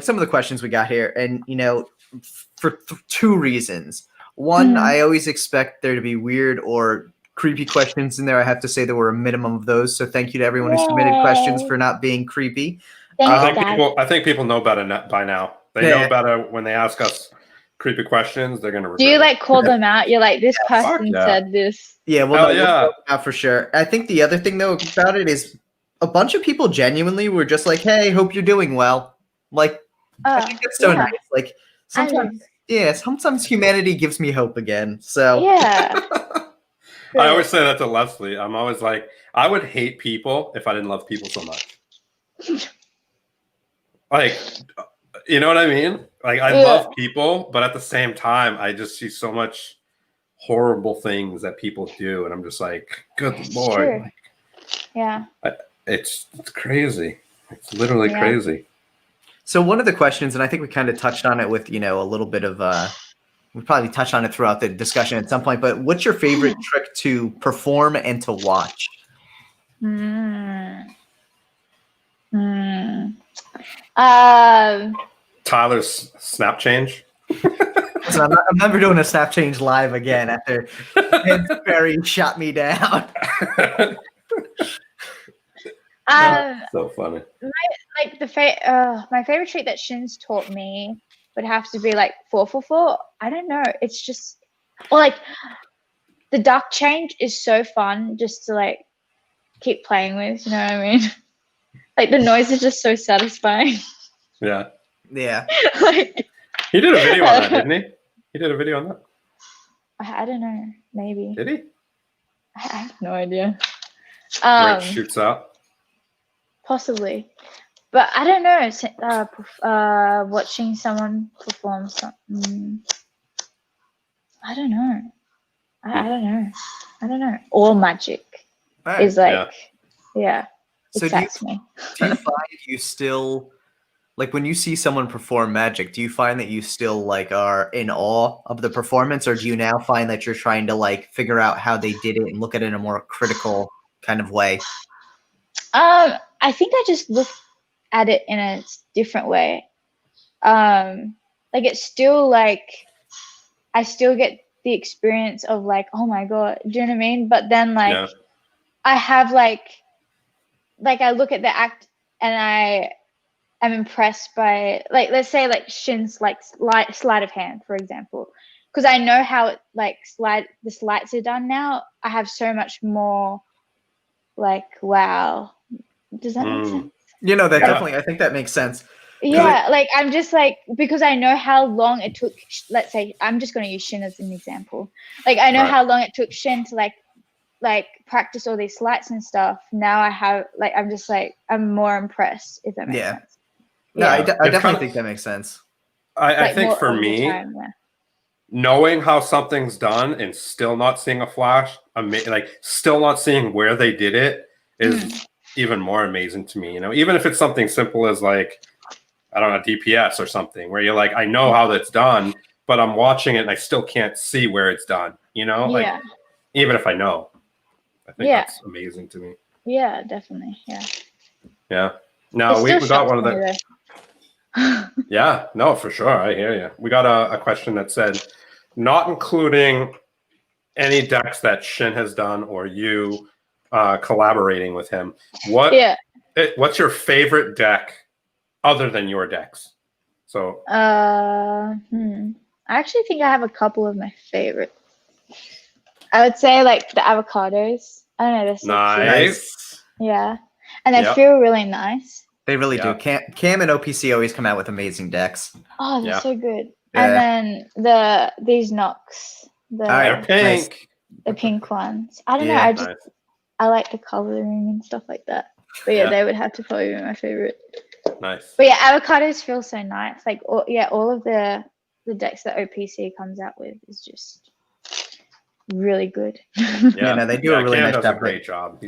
some of the questions we got here, and for two reasons. One, I always expect there to be weird or creepy questions in there. I have to say there were a minimum of those, so thank you to everyone who submitted questions for not being creepy. I think people know better by now. They know better when they ask us creepy questions. They're gonna. Do you call them out? You're like, this person said this. Yeah, we'll out for sure. I think the other thing though about it is a bunch of people genuinely were just like, "Hey, hope you're doing well." Like, I think that's so nice. Like sometimes humanity gives me hope again. So yeah. I always say that to Leslie. I'm always like, I would hate people if I didn't love people so much. Like, you know what I mean? Like, I love people, but at the same time, I just see so much horrible things that people do, and I'm just like, good Lord. Like, yeah. It's crazy. It's literally crazy. So one of the questions, and I think we kind of touched on it with, a little bit of, we probably touched on it throughout the discussion at some point, but what's your favorite trick to perform and to watch? Tyler's snap change. So I'm never doing a snap change live again after Vince Perry shot me down. So funny. My favorite trick that Shin's taught me would have to be like 4-4-4. I don't know. It's just, or like the duck change is so fun just to like keep playing with. You know what I mean? Like the noise is just so satisfying. Yeah. Yeah. Like, he did a video on that, didn't he? He did a video on that. I don't know. Maybe. Did he? I have no idea. Where it shoots out. Possibly, but I don't know. Watching someone perform something, I don't know. I don't know. All magic is like, yeah. So excites me. Do you find you still, like when you see someone perform magic, do you find that you still like are in awe of the performance, or do you now find that you're trying to like figure out how they did it and look at it in a more critical kind of way? I think I just look at it in a different way. Like it's still like I still get the experience of like, oh my god, do you know what I mean? But then like I have like I look at the act and I am impressed by like, let's say like Shin's like sleight of hand, for example, because I know how it like the sleights are done now. I have so much more like, wow. Does that make sense? Definitely, I think that makes sense. Yeah, like I'm just like, because I know how long it took, let's say, I'm just going to use Shin as an example. Like I know how long it took Shin to like practice all these sleights and stuff. Now I have like, I'm just like, I'm more impressed, if that makes sense. No, I definitely think that makes sense. I think for me, knowing how something's done and still not seeing a flash, like still not seeing where they did it is even more amazing to me. Even if it's something simple as like, I don't know, DPS or something, where you're like, I know how that's done, but I'm watching it and I still can't see where it's done. Like even if I know, I think that's amazing to me. Yeah, definitely. Yeah. Now we got one of the. Yeah, no, for sure. I hear you. We got a question that said, not including any decks that Shin has done or you collaborating with him. What's your favorite deck other than your decks? So I actually think I have a couple of my favorite. I would say like the avocados. I don't know, they're so nice. Cute. Yeah. And they feel really nice. They really do. Cam and OPC always come out with amazing decks. Oh, they're so good. And then these Nox. They're pink. The pink ones. I don't know. I like the coloring and stuff like that. But they would have to probably be my favorite. Nice. But avocados feel so nice. Like all of the decks that OPC comes out with is just really good. They do a really nice job. Great job.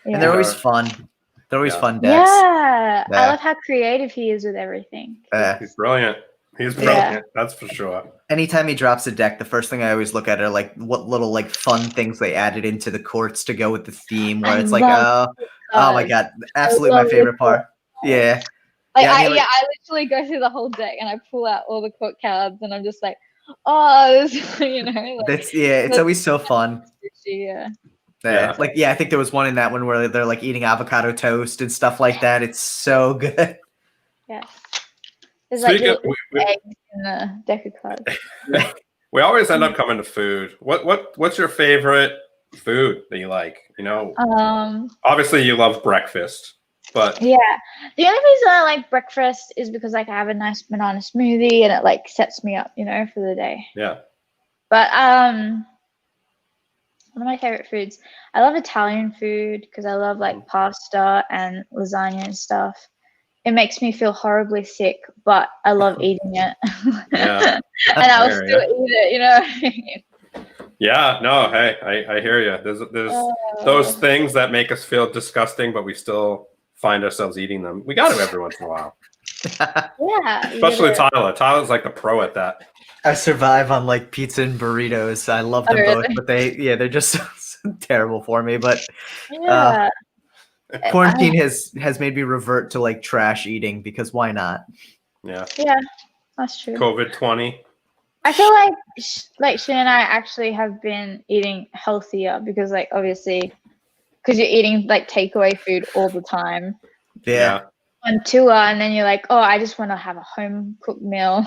And they're always fun. They're always fun decks. Yeah. I love how creative he is with everything. He's brilliant. He's brilliant. That's for sure. Anytime he drops a deck, the first thing I always look at are like what little like fun things they added into the courts to go with the theme. Where it's like, oh my god, absolutely my favorite part. Yeah. I literally go through the whole deck and I pull out all the court cards and I'm just like, oh, this, it's always so fun. I think there was one in that one where they're like eating avocado toast and stuff like that. It's so good. Yeah. There's like eggs in the deck of cards. We always end up coming to food. What's your favorite food that you like? Obviously you love breakfast, but the only reason I like breakfast is because like I have a nice banana smoothie and it like sets me up, for the day. Yeah. But one of my favorite foods, I love Italian food because I love like pasta and lasagna and stuff. It makes me feel horribly sick, but I love eating it. And I'll still eat it, Yeah, no, hey, I hear you. There's those things that make us feel disgusting, but we still find ourselves eating them. We got to every once in a while. Yeah. Especially Tyler. Tyler's like the pro at that. I survive on like pizza and burritos. I love them both, but they're just so terrible for me. But yeah. quarantine has made me revert to like trash eating because why not? Yeah. Yeah, that's true. COVID-20. I feel like Shin and I actually have been eating healthier because like obviously because you're eating like takeaway food all the time Yeah. on tour, and then you're like, oh, I just want to have a home cooked meal,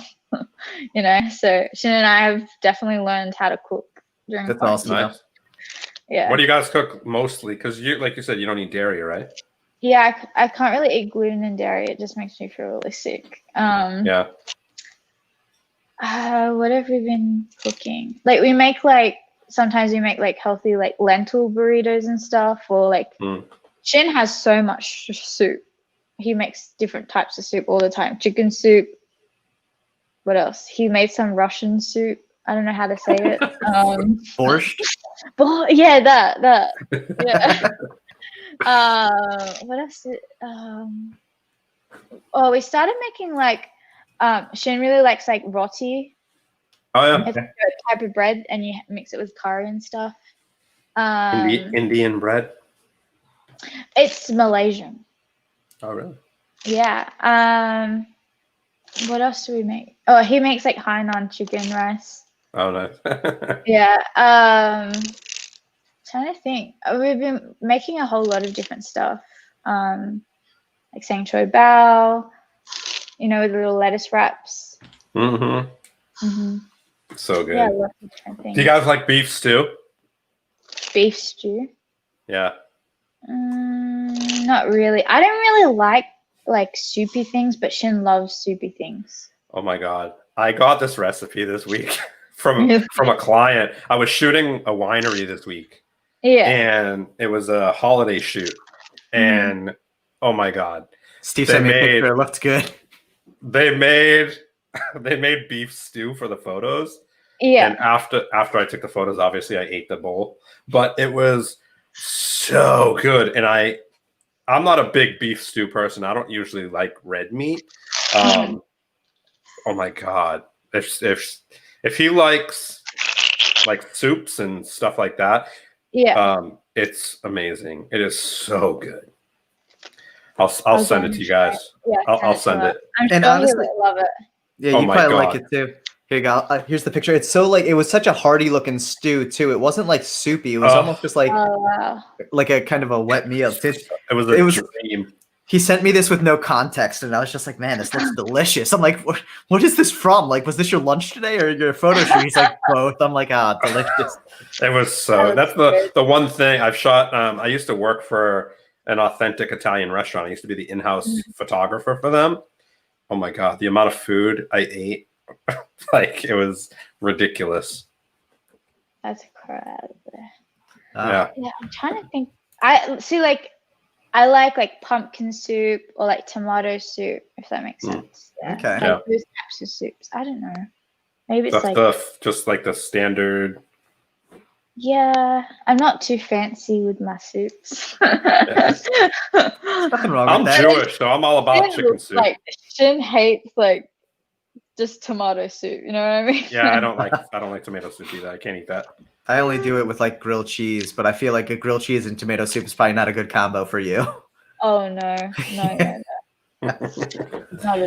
you know. So Shin and I have definitely learned how to cook during That's quarantine. awesome. Nice. Yeah. What do you guys cook mostly? Because you, like you said, you don't eat dairy, right? Yeah, I can't really eat gluten and dairy. It just makes me feel really sick. Yeah. What have we been cooking? Like we make like sometimes we make like healthy like lentil burritos and stuff, or like Shin has so much soup. He makes different types of soup all the time. Chicken soup. What else? He made some Russian soup. I don't know how to say it. Borscht. Yeah, that. Yeah. What else? Oh, we started making like Shin really likes like roti. Oh yeah. It's like a type of bread, and you mix it with curry and stuff. Indian bread. It's Malaysian. Oh really? Yeah. What else do we make? Oh, he makes like Hainan chicken rice. Oh nice. Yeah. Trying to think. We've been making a whole lot of different stuff. Like sang choy bao, you know, with little lettuce wraps. So good. Yeah, lots of different things. Do you guys like beef stew? Beef stew? Yeah. Not really. I don't really like soupy things, but Shin loves soupy things. Oh my god. I got this recipe this week from a client. I was shooting a winery this week. Yeah. And it was a holiday shoot. And oh my god. Steve sent me a picture. It looked good. They made beef stew for the photos. Yeah. And after I took the photos, obviously I ate the bowl. But it was so good. And I'm not a big beef stew person. I don't usually like red meat. Oh my god. If he likes like soups and stuff like that, it's amazing. It is so good. I'll send it to you guys. Yeah, I'll send it. I'm sure honestly, you love it. Yeah, you probably like it too. Here you go. Here's the picture. It's so like it was such a hearty looking stew too. It wasn't like soupy. It was almost just like like a kind of a wet meal. It was a dream. He sent me this with no context, and I was just like, "Man, this looks delicious." I'm like, "What is this from? Like, was this your lunch today or your photo shoot?" He's like, "Both." I'm like, "Ah, delicious." It was so. That's the one thing I've shot. I used to work for an authentic Italian restaurant. I used to be the in-house photographer for them. Oh my god, the amount of food I ate, like it was ridiculous. That's crazy. Yeah, I'm trying to think. I like pumpkin soup or like tomato soup, if that makes sense. Yeah. Okay. Like those types of soups. I don't know. Maybe it's just like the standard. Yeah, I'm not too fancy with my soups. Nothing wrong I'm with that. Jewish, so I'm all about chicken soup. Like Shin hates like just tomato soup. You know what I mean? Yeah, I don't like tomato soup either. I can't eat that. I only do it with like grilled cheese, but I feel like a grilled cheese and tomato soup is probably not a good combo for you. Oh no, not at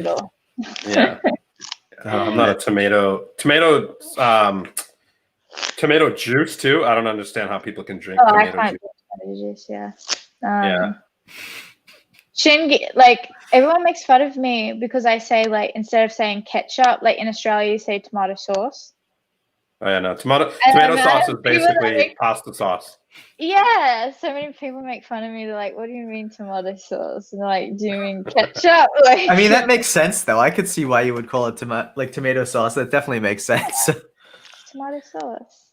all. Yeah, I'm not a tomato juice too. I don't understand how people can drink tomato I can't juice. do tomato juice. Yeah. Yeah. Shin, like everyone makes fun of me because I say like instead of saying ketchup, like in Australia you say tomato sauce. Oh yeah, no. Tomato sauce is basically pasta sauce. Yeah, so many people make fun of me. They're like, "What do you mean tomato sauce?" And they're like, "Do you mean ketchup?" Like, I mean, that makes sense though. I could see why you would call it tomato sauce. That definitely makes sense. Tomato sauce.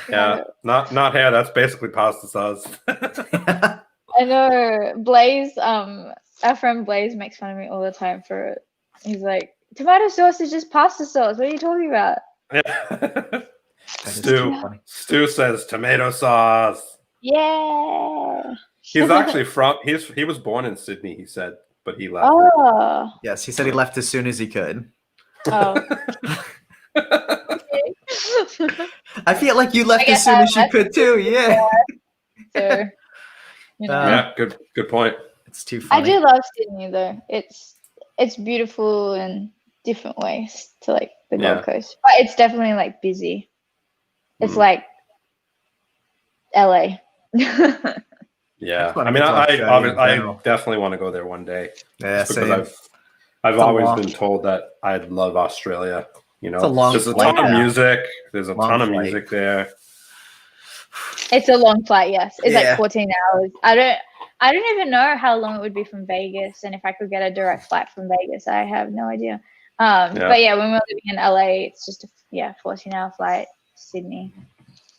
Yeah, not here. That's basically pasta sauce. I know. Blaze, our friend Blaze makes fun of me all the time for it. He's like, "Tomato sauce is just pasta sauce. What are you talking about?" Yeah. Stu says tomato sauce. Yeah. He's actually he was born in Sydney, he said. but he left. Oh. Yes, he said he left as soon as he could. Oh. I feel like you left I guess as soon I as you left could too. Yeah. So, you know. Yeah, good point. It's too I funny. do love Sydney though. It's beautiful in different ways to like the Gold Coast, but it's definitely like busy. It's like LA. Yeah, wanna I mean, get to Australia in I general. definitely want to go there one day. Yeah, Just same. because I've It's a always long- been told that I love Australia. You It's a know, long there's a flight ton of now. music. There's a Long ton of flight. music there. It's a long flight, yes. It's Yeah. like 14 hours. I don't even know how long it would be from Vegas, and if I could get a direct flight from Vegas, I have no idea. But yeah, when we were living in LA, it's just a 14-hour flight to Sydney.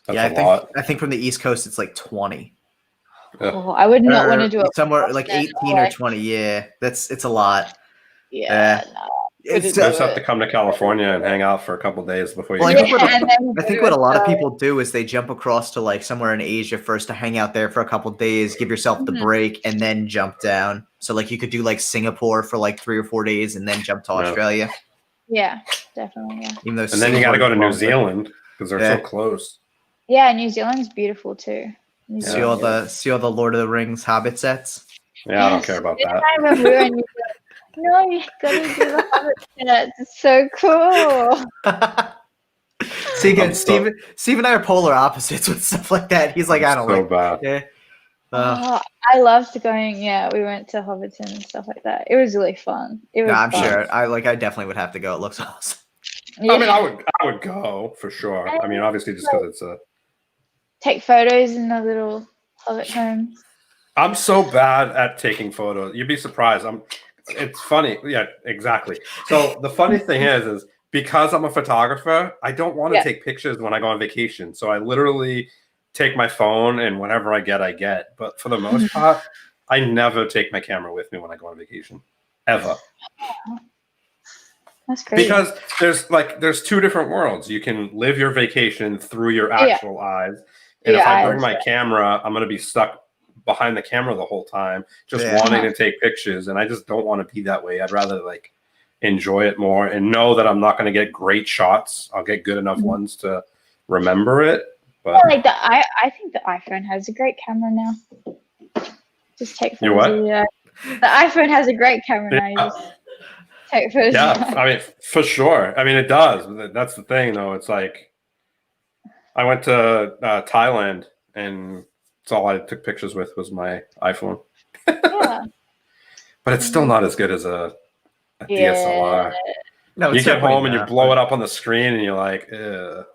That's a lot. I think from the East Coast it's like 20. Oh, I would not want to do it somewhere like Boston 18 or 20. Yeah, it's a lot. Yeah, Yeah. no. It's You just have to come to California and hang out for a couple days before you Well, go. I think what a lot of people do is they jump across to like somewhere in Asia first to hang out there for a couple days, give yourself the break, and then jump down. So like you could do like Singapore for like 3 or 4 days and then jump to Australia. Yeah, definitely. Yeah. Even though And then you got to go to New Singapore's longer. Zealand because they're so close. Yeah, New Zealand's beautiful too. See all the Lord of the Rings Hobbit sets. Yeah, I don't care about that. I remember we were in New Zealand. No, you gotta do the Hobbit sets. It's so cool. See again, Steve and I are polar opposites with stuff like that. He's like, I don't like bad. Yeah. I loved going. Yeah, we went to Hobbiton and stuff like that. It was really fun. It was. I'm fun. sure. I definitely would have to go. It looks awesome. Yeah. I mean, I would go for sure. I mean, obviously, just because it's a. Take photos in the little Hobbit homes. I'm so bad at taking photos. You'd be surprised. It's funny. Yeah, exactly. So the funny thing is because I'm a photographer, I don't want to take pictures when I go on vacation. So I literally take my phone and whatever I get. But for the most part, I never take my camera with me when I go on vacation, ever. That's crazy. Because there's two different worlds. You can live your vacation through your actual eyes. And if I bring my camera, I'm going to be stuck behind the camera the whole time, just wanting to take pictures. And I just don't want to be that way. I'd rather like enjoy it more and know that I'm not going to get great shots. I'll get good enough ones to remember it. But like I think the iPhone has a great camera now. Just take photos. You what? The iPhone has a great camera now. You just take photos. Yeah, I mean, for sure. I mean, it does. That's the thing, though. It's like I went to Thailand, and it's all I took pictures with was my iPhone. Yeah. But it's still not as good as a DSLR. No, You get home and you blow it up on the screen, and you're like, ugh.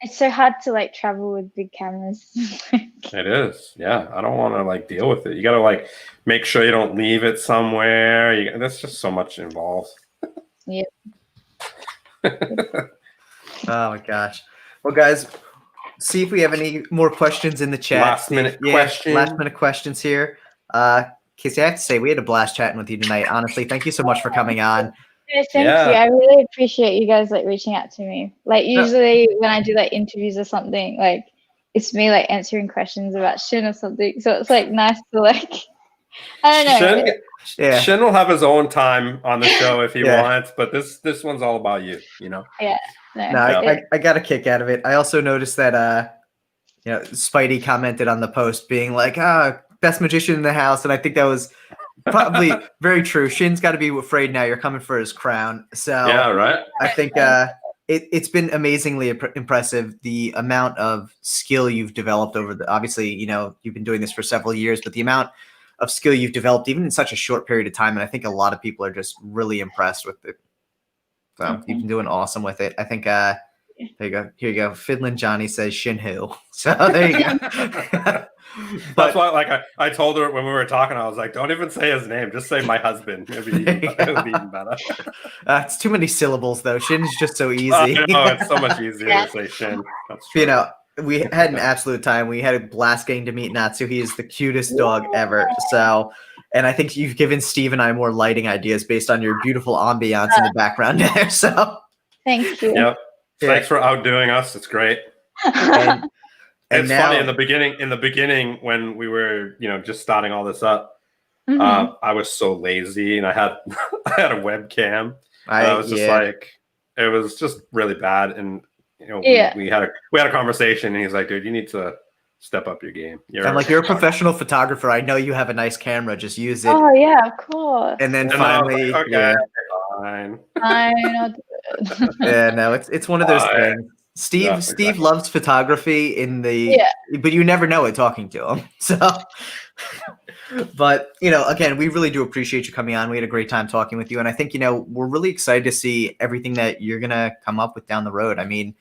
It's so hard to like travel with big cameras. It is. Yeah, I don't want to like deal with it. You got to like make sure you don't leave it somewhere. There's just so much involved. Yeah. Oh my gosh. Well, guys, see if we have any more questions in the chat. Last minute questions here. Casey, I have to say we had a blast chatting with you tonight. Honestly, thank you so much for coming on. Yeah, thank you. I really appreciate you guys like reaching out to me. Like usually when I do like interviews or something, like it's me like answering questions about Shin or something. So it's like nice to like I don't know. Shin will have his own time on the show if he wants, but this one's all about you, you know. Yeah. I got a kick out of it. I also noticed that Spidey commented on the post being like, best magician in the house, and I think that was probably very true. Shin's got to be afraid now. You're coming for his crown. So yeah, right. I think it's been amazingly impressive the amount of skill you've developed over obviously, you've been doing this for several years, but the amount of skill you've developed even in such a short period of time. And I think a lot of people are just really impressed with it. So you've been doing awesome with it. I think, there you go. Here you go. Fiddlin' Johnny says Shin Who. So there you go. That's why, like, I told her when we were talking, I was like, don't even say his name. Just say my husband. It would be even better. It's too many syllables, though. Shin is just so easy. It's so much easier to say Shin. That's true. We had an absolute time. We had a blast getting to meet Natsu. He is the cutest dog ever. So, and I think you've given Steve and I more lighting ideas based on your beautiful ambiance in the background there. So, thank you. Yep. Thanks for outdoing us. It's great. It's funny in the beginning when we were, just starting all this up, I was so lazy, and I had I had a webcam. I was just like, it was just really bad. And we had a conversation, and he's like, dude, you need to step up your game. You're a professional photographer. I know you have a nice camera. Just use it. Oh yeah, of course. And then finally, okay, fine. I yeah, no, it's one of those things. Steve loves photography but you never know it talking to him. So, but again, we really do appreciate you coming on. We had a great time talking with you, and I think we're really excited to see everything that you're gonna come up with down the road. I mean,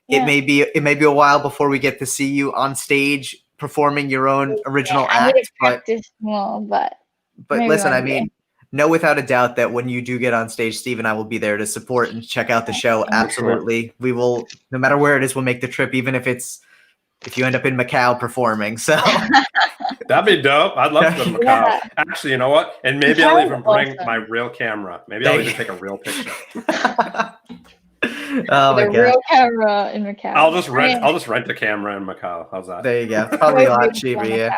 it may be a while before we get to see you on stage performing your own original act. I need to practice more, but listen, I mean, know without a doubt that when you do get on stage, Steve and I will be there to support and check out the show. Absolutely. Sure. We will, no matter where it is, we'll make the trip, even if you end up in Macau performing. So that'd be dope. I'd love to go to Macau. Yeah. Actually, you know what? And maybe I'll even bring my real camera. Maybe I'll even take a real picture. Oh my God. Real camera in Macau. I'll just rent a camera in Macau. How's that? There you go. It's probably a lot cheaper, yeah.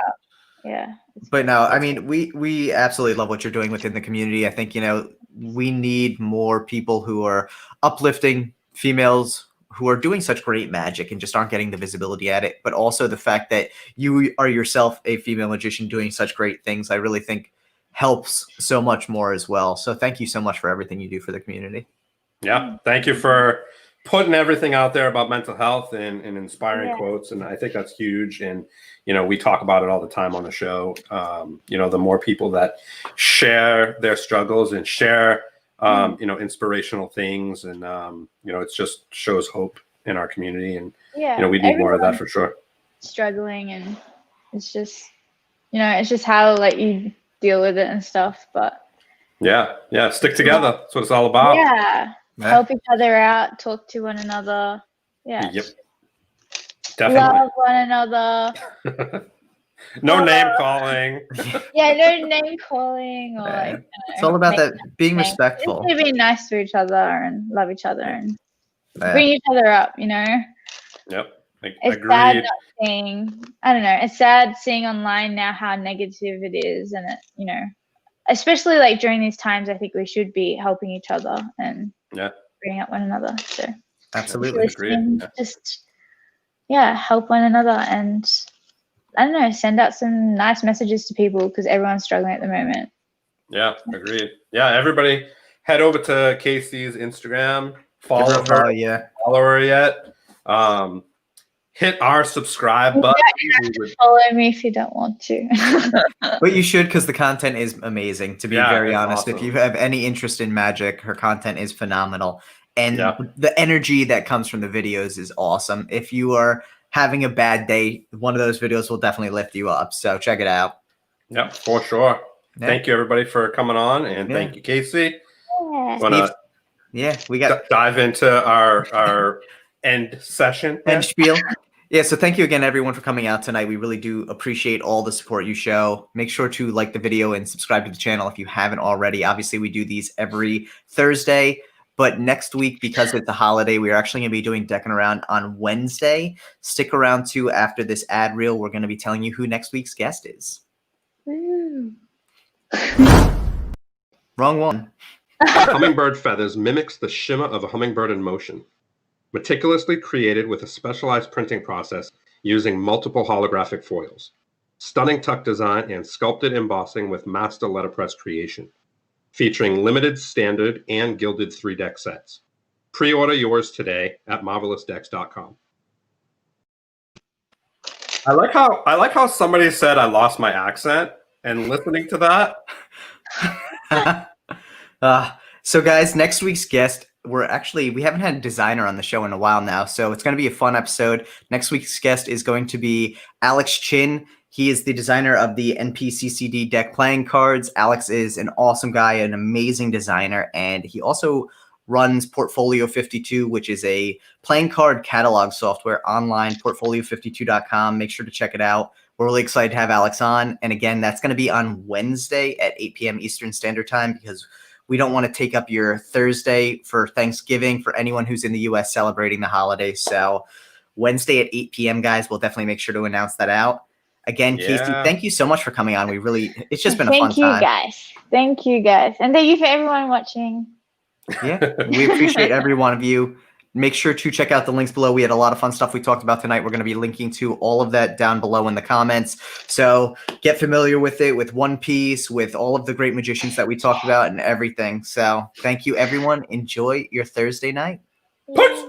Yeah. But no, I mean, we absolutely love what you're doing within the community. I think, we need more people who are uplifting females who are doing such great magic and just aren't getting the visibility at it. But also the fact that you are yourself a female magician doing such great things, I really think helps so much more as well. So thank you so much for everything you do for the community. Yeah. Thank you for putting everything out there about mental health and inspiring quotes. And I think that's huge. And, we talk about it all the time on the show. The more people that share their struggles and share, inspirational things, and, it just shows hope in our community. And, we need more of that for sure. Struggling, and it's just, it's just how you deal with it and stuff. But yeah, stick together. That's what it's all about. Yeah. Help each other out, talk to one another. Yeah. Yep. Definitely. Love one another. No name calling. Yeah, no name calling or it's all about that being respectful. Just being nice to each other and love each other and bring each other up, Yep. It's agreed. sad not seeing, I don't know, it's sad seeing online now how negative it is, and it, especially during these times, I think we should be helping each other and bringing up one another. So absolutely agreed. Just help one another, and I don't know, send out some nice messages to people because everyone's struggling at the moment. Yeah, agreed. Yeah, everybody head over to Casey's Instagram, follow her. Follow her yet. Hit our subscribe button. Follow me if you don't want to. But you should, because the content is amazing, to be very honest. Awesome. If you have any interest in magic, her content is phenomenal. And the energy that comes from the videos is awesome. If you are having a bad day, one of those videos will definitely lift you up. So check it out. Yep, for sure. Yeah. Thank you, everybody, for coming on. And thank you, Casey. Yeah. We got dive into our end session. End spiel. Yeah, so thank you again, everyone, for coming out tonight. We really do appreciate all the support you show. Make sure to like the video and subscribe to the channel if you haven't already. Obviously, we do these every Thursday, but next week, because it's a holiday, we're actually going to be doing Deckin Around on Wednesday. Stick around, too, after this ad reel. We're going to be telling you who next week's guest is. Wrong one. Hummingbird feathers mimics the shimmer of a hummingbird in motion. Meticulously created with a specialized printing process using multiple holographic foils. Stunning tuck design and sculpted embossing with master letterpress creation. Featuring limited, standard, and gilded 3-deck sets. Pre-order yours today at marvelousdecks.com. I like how somebody said I lost my accent, and listening to that. So guys, next week's guest, we haven't had a designer on the show in a while now, so it's going to be a fun episode. Next week's guest is going to be Alex Chin. He is the designer of the NPCCD deck playing cards. Alex is an awesome guy, an amazing designer, and he also runs Portfolio 52, which is a playing card catalog software online, portfolio52.com. Make sure to check it out. We're really excited to have Alex on. And again, that's going to be on Wednesday at 8 p.m. Eastern Standard Time, because we don't want to take up your Thursday for Thanksgiving for anyone who's in the U.S. celebrating the holiday. So Wednesday at 8 p.m., guys, we'll definitely make sure to announce that out. Again, Casey, thank you so much for coming on. It's just been a fun time. Thank you guys. Thank you guys. And thank you for everyone watching. Yeah, we appreciate every one of you. Make sure to check out the links below. We had a lot of fun stuff we talked about tonight. We're going to be linking to all of that down below in the comments. So get familiar with it, with One Piece, with all of the great magicians that we talked about and everything. So thank you, everyone. Enjoy your Thursday night. Peace.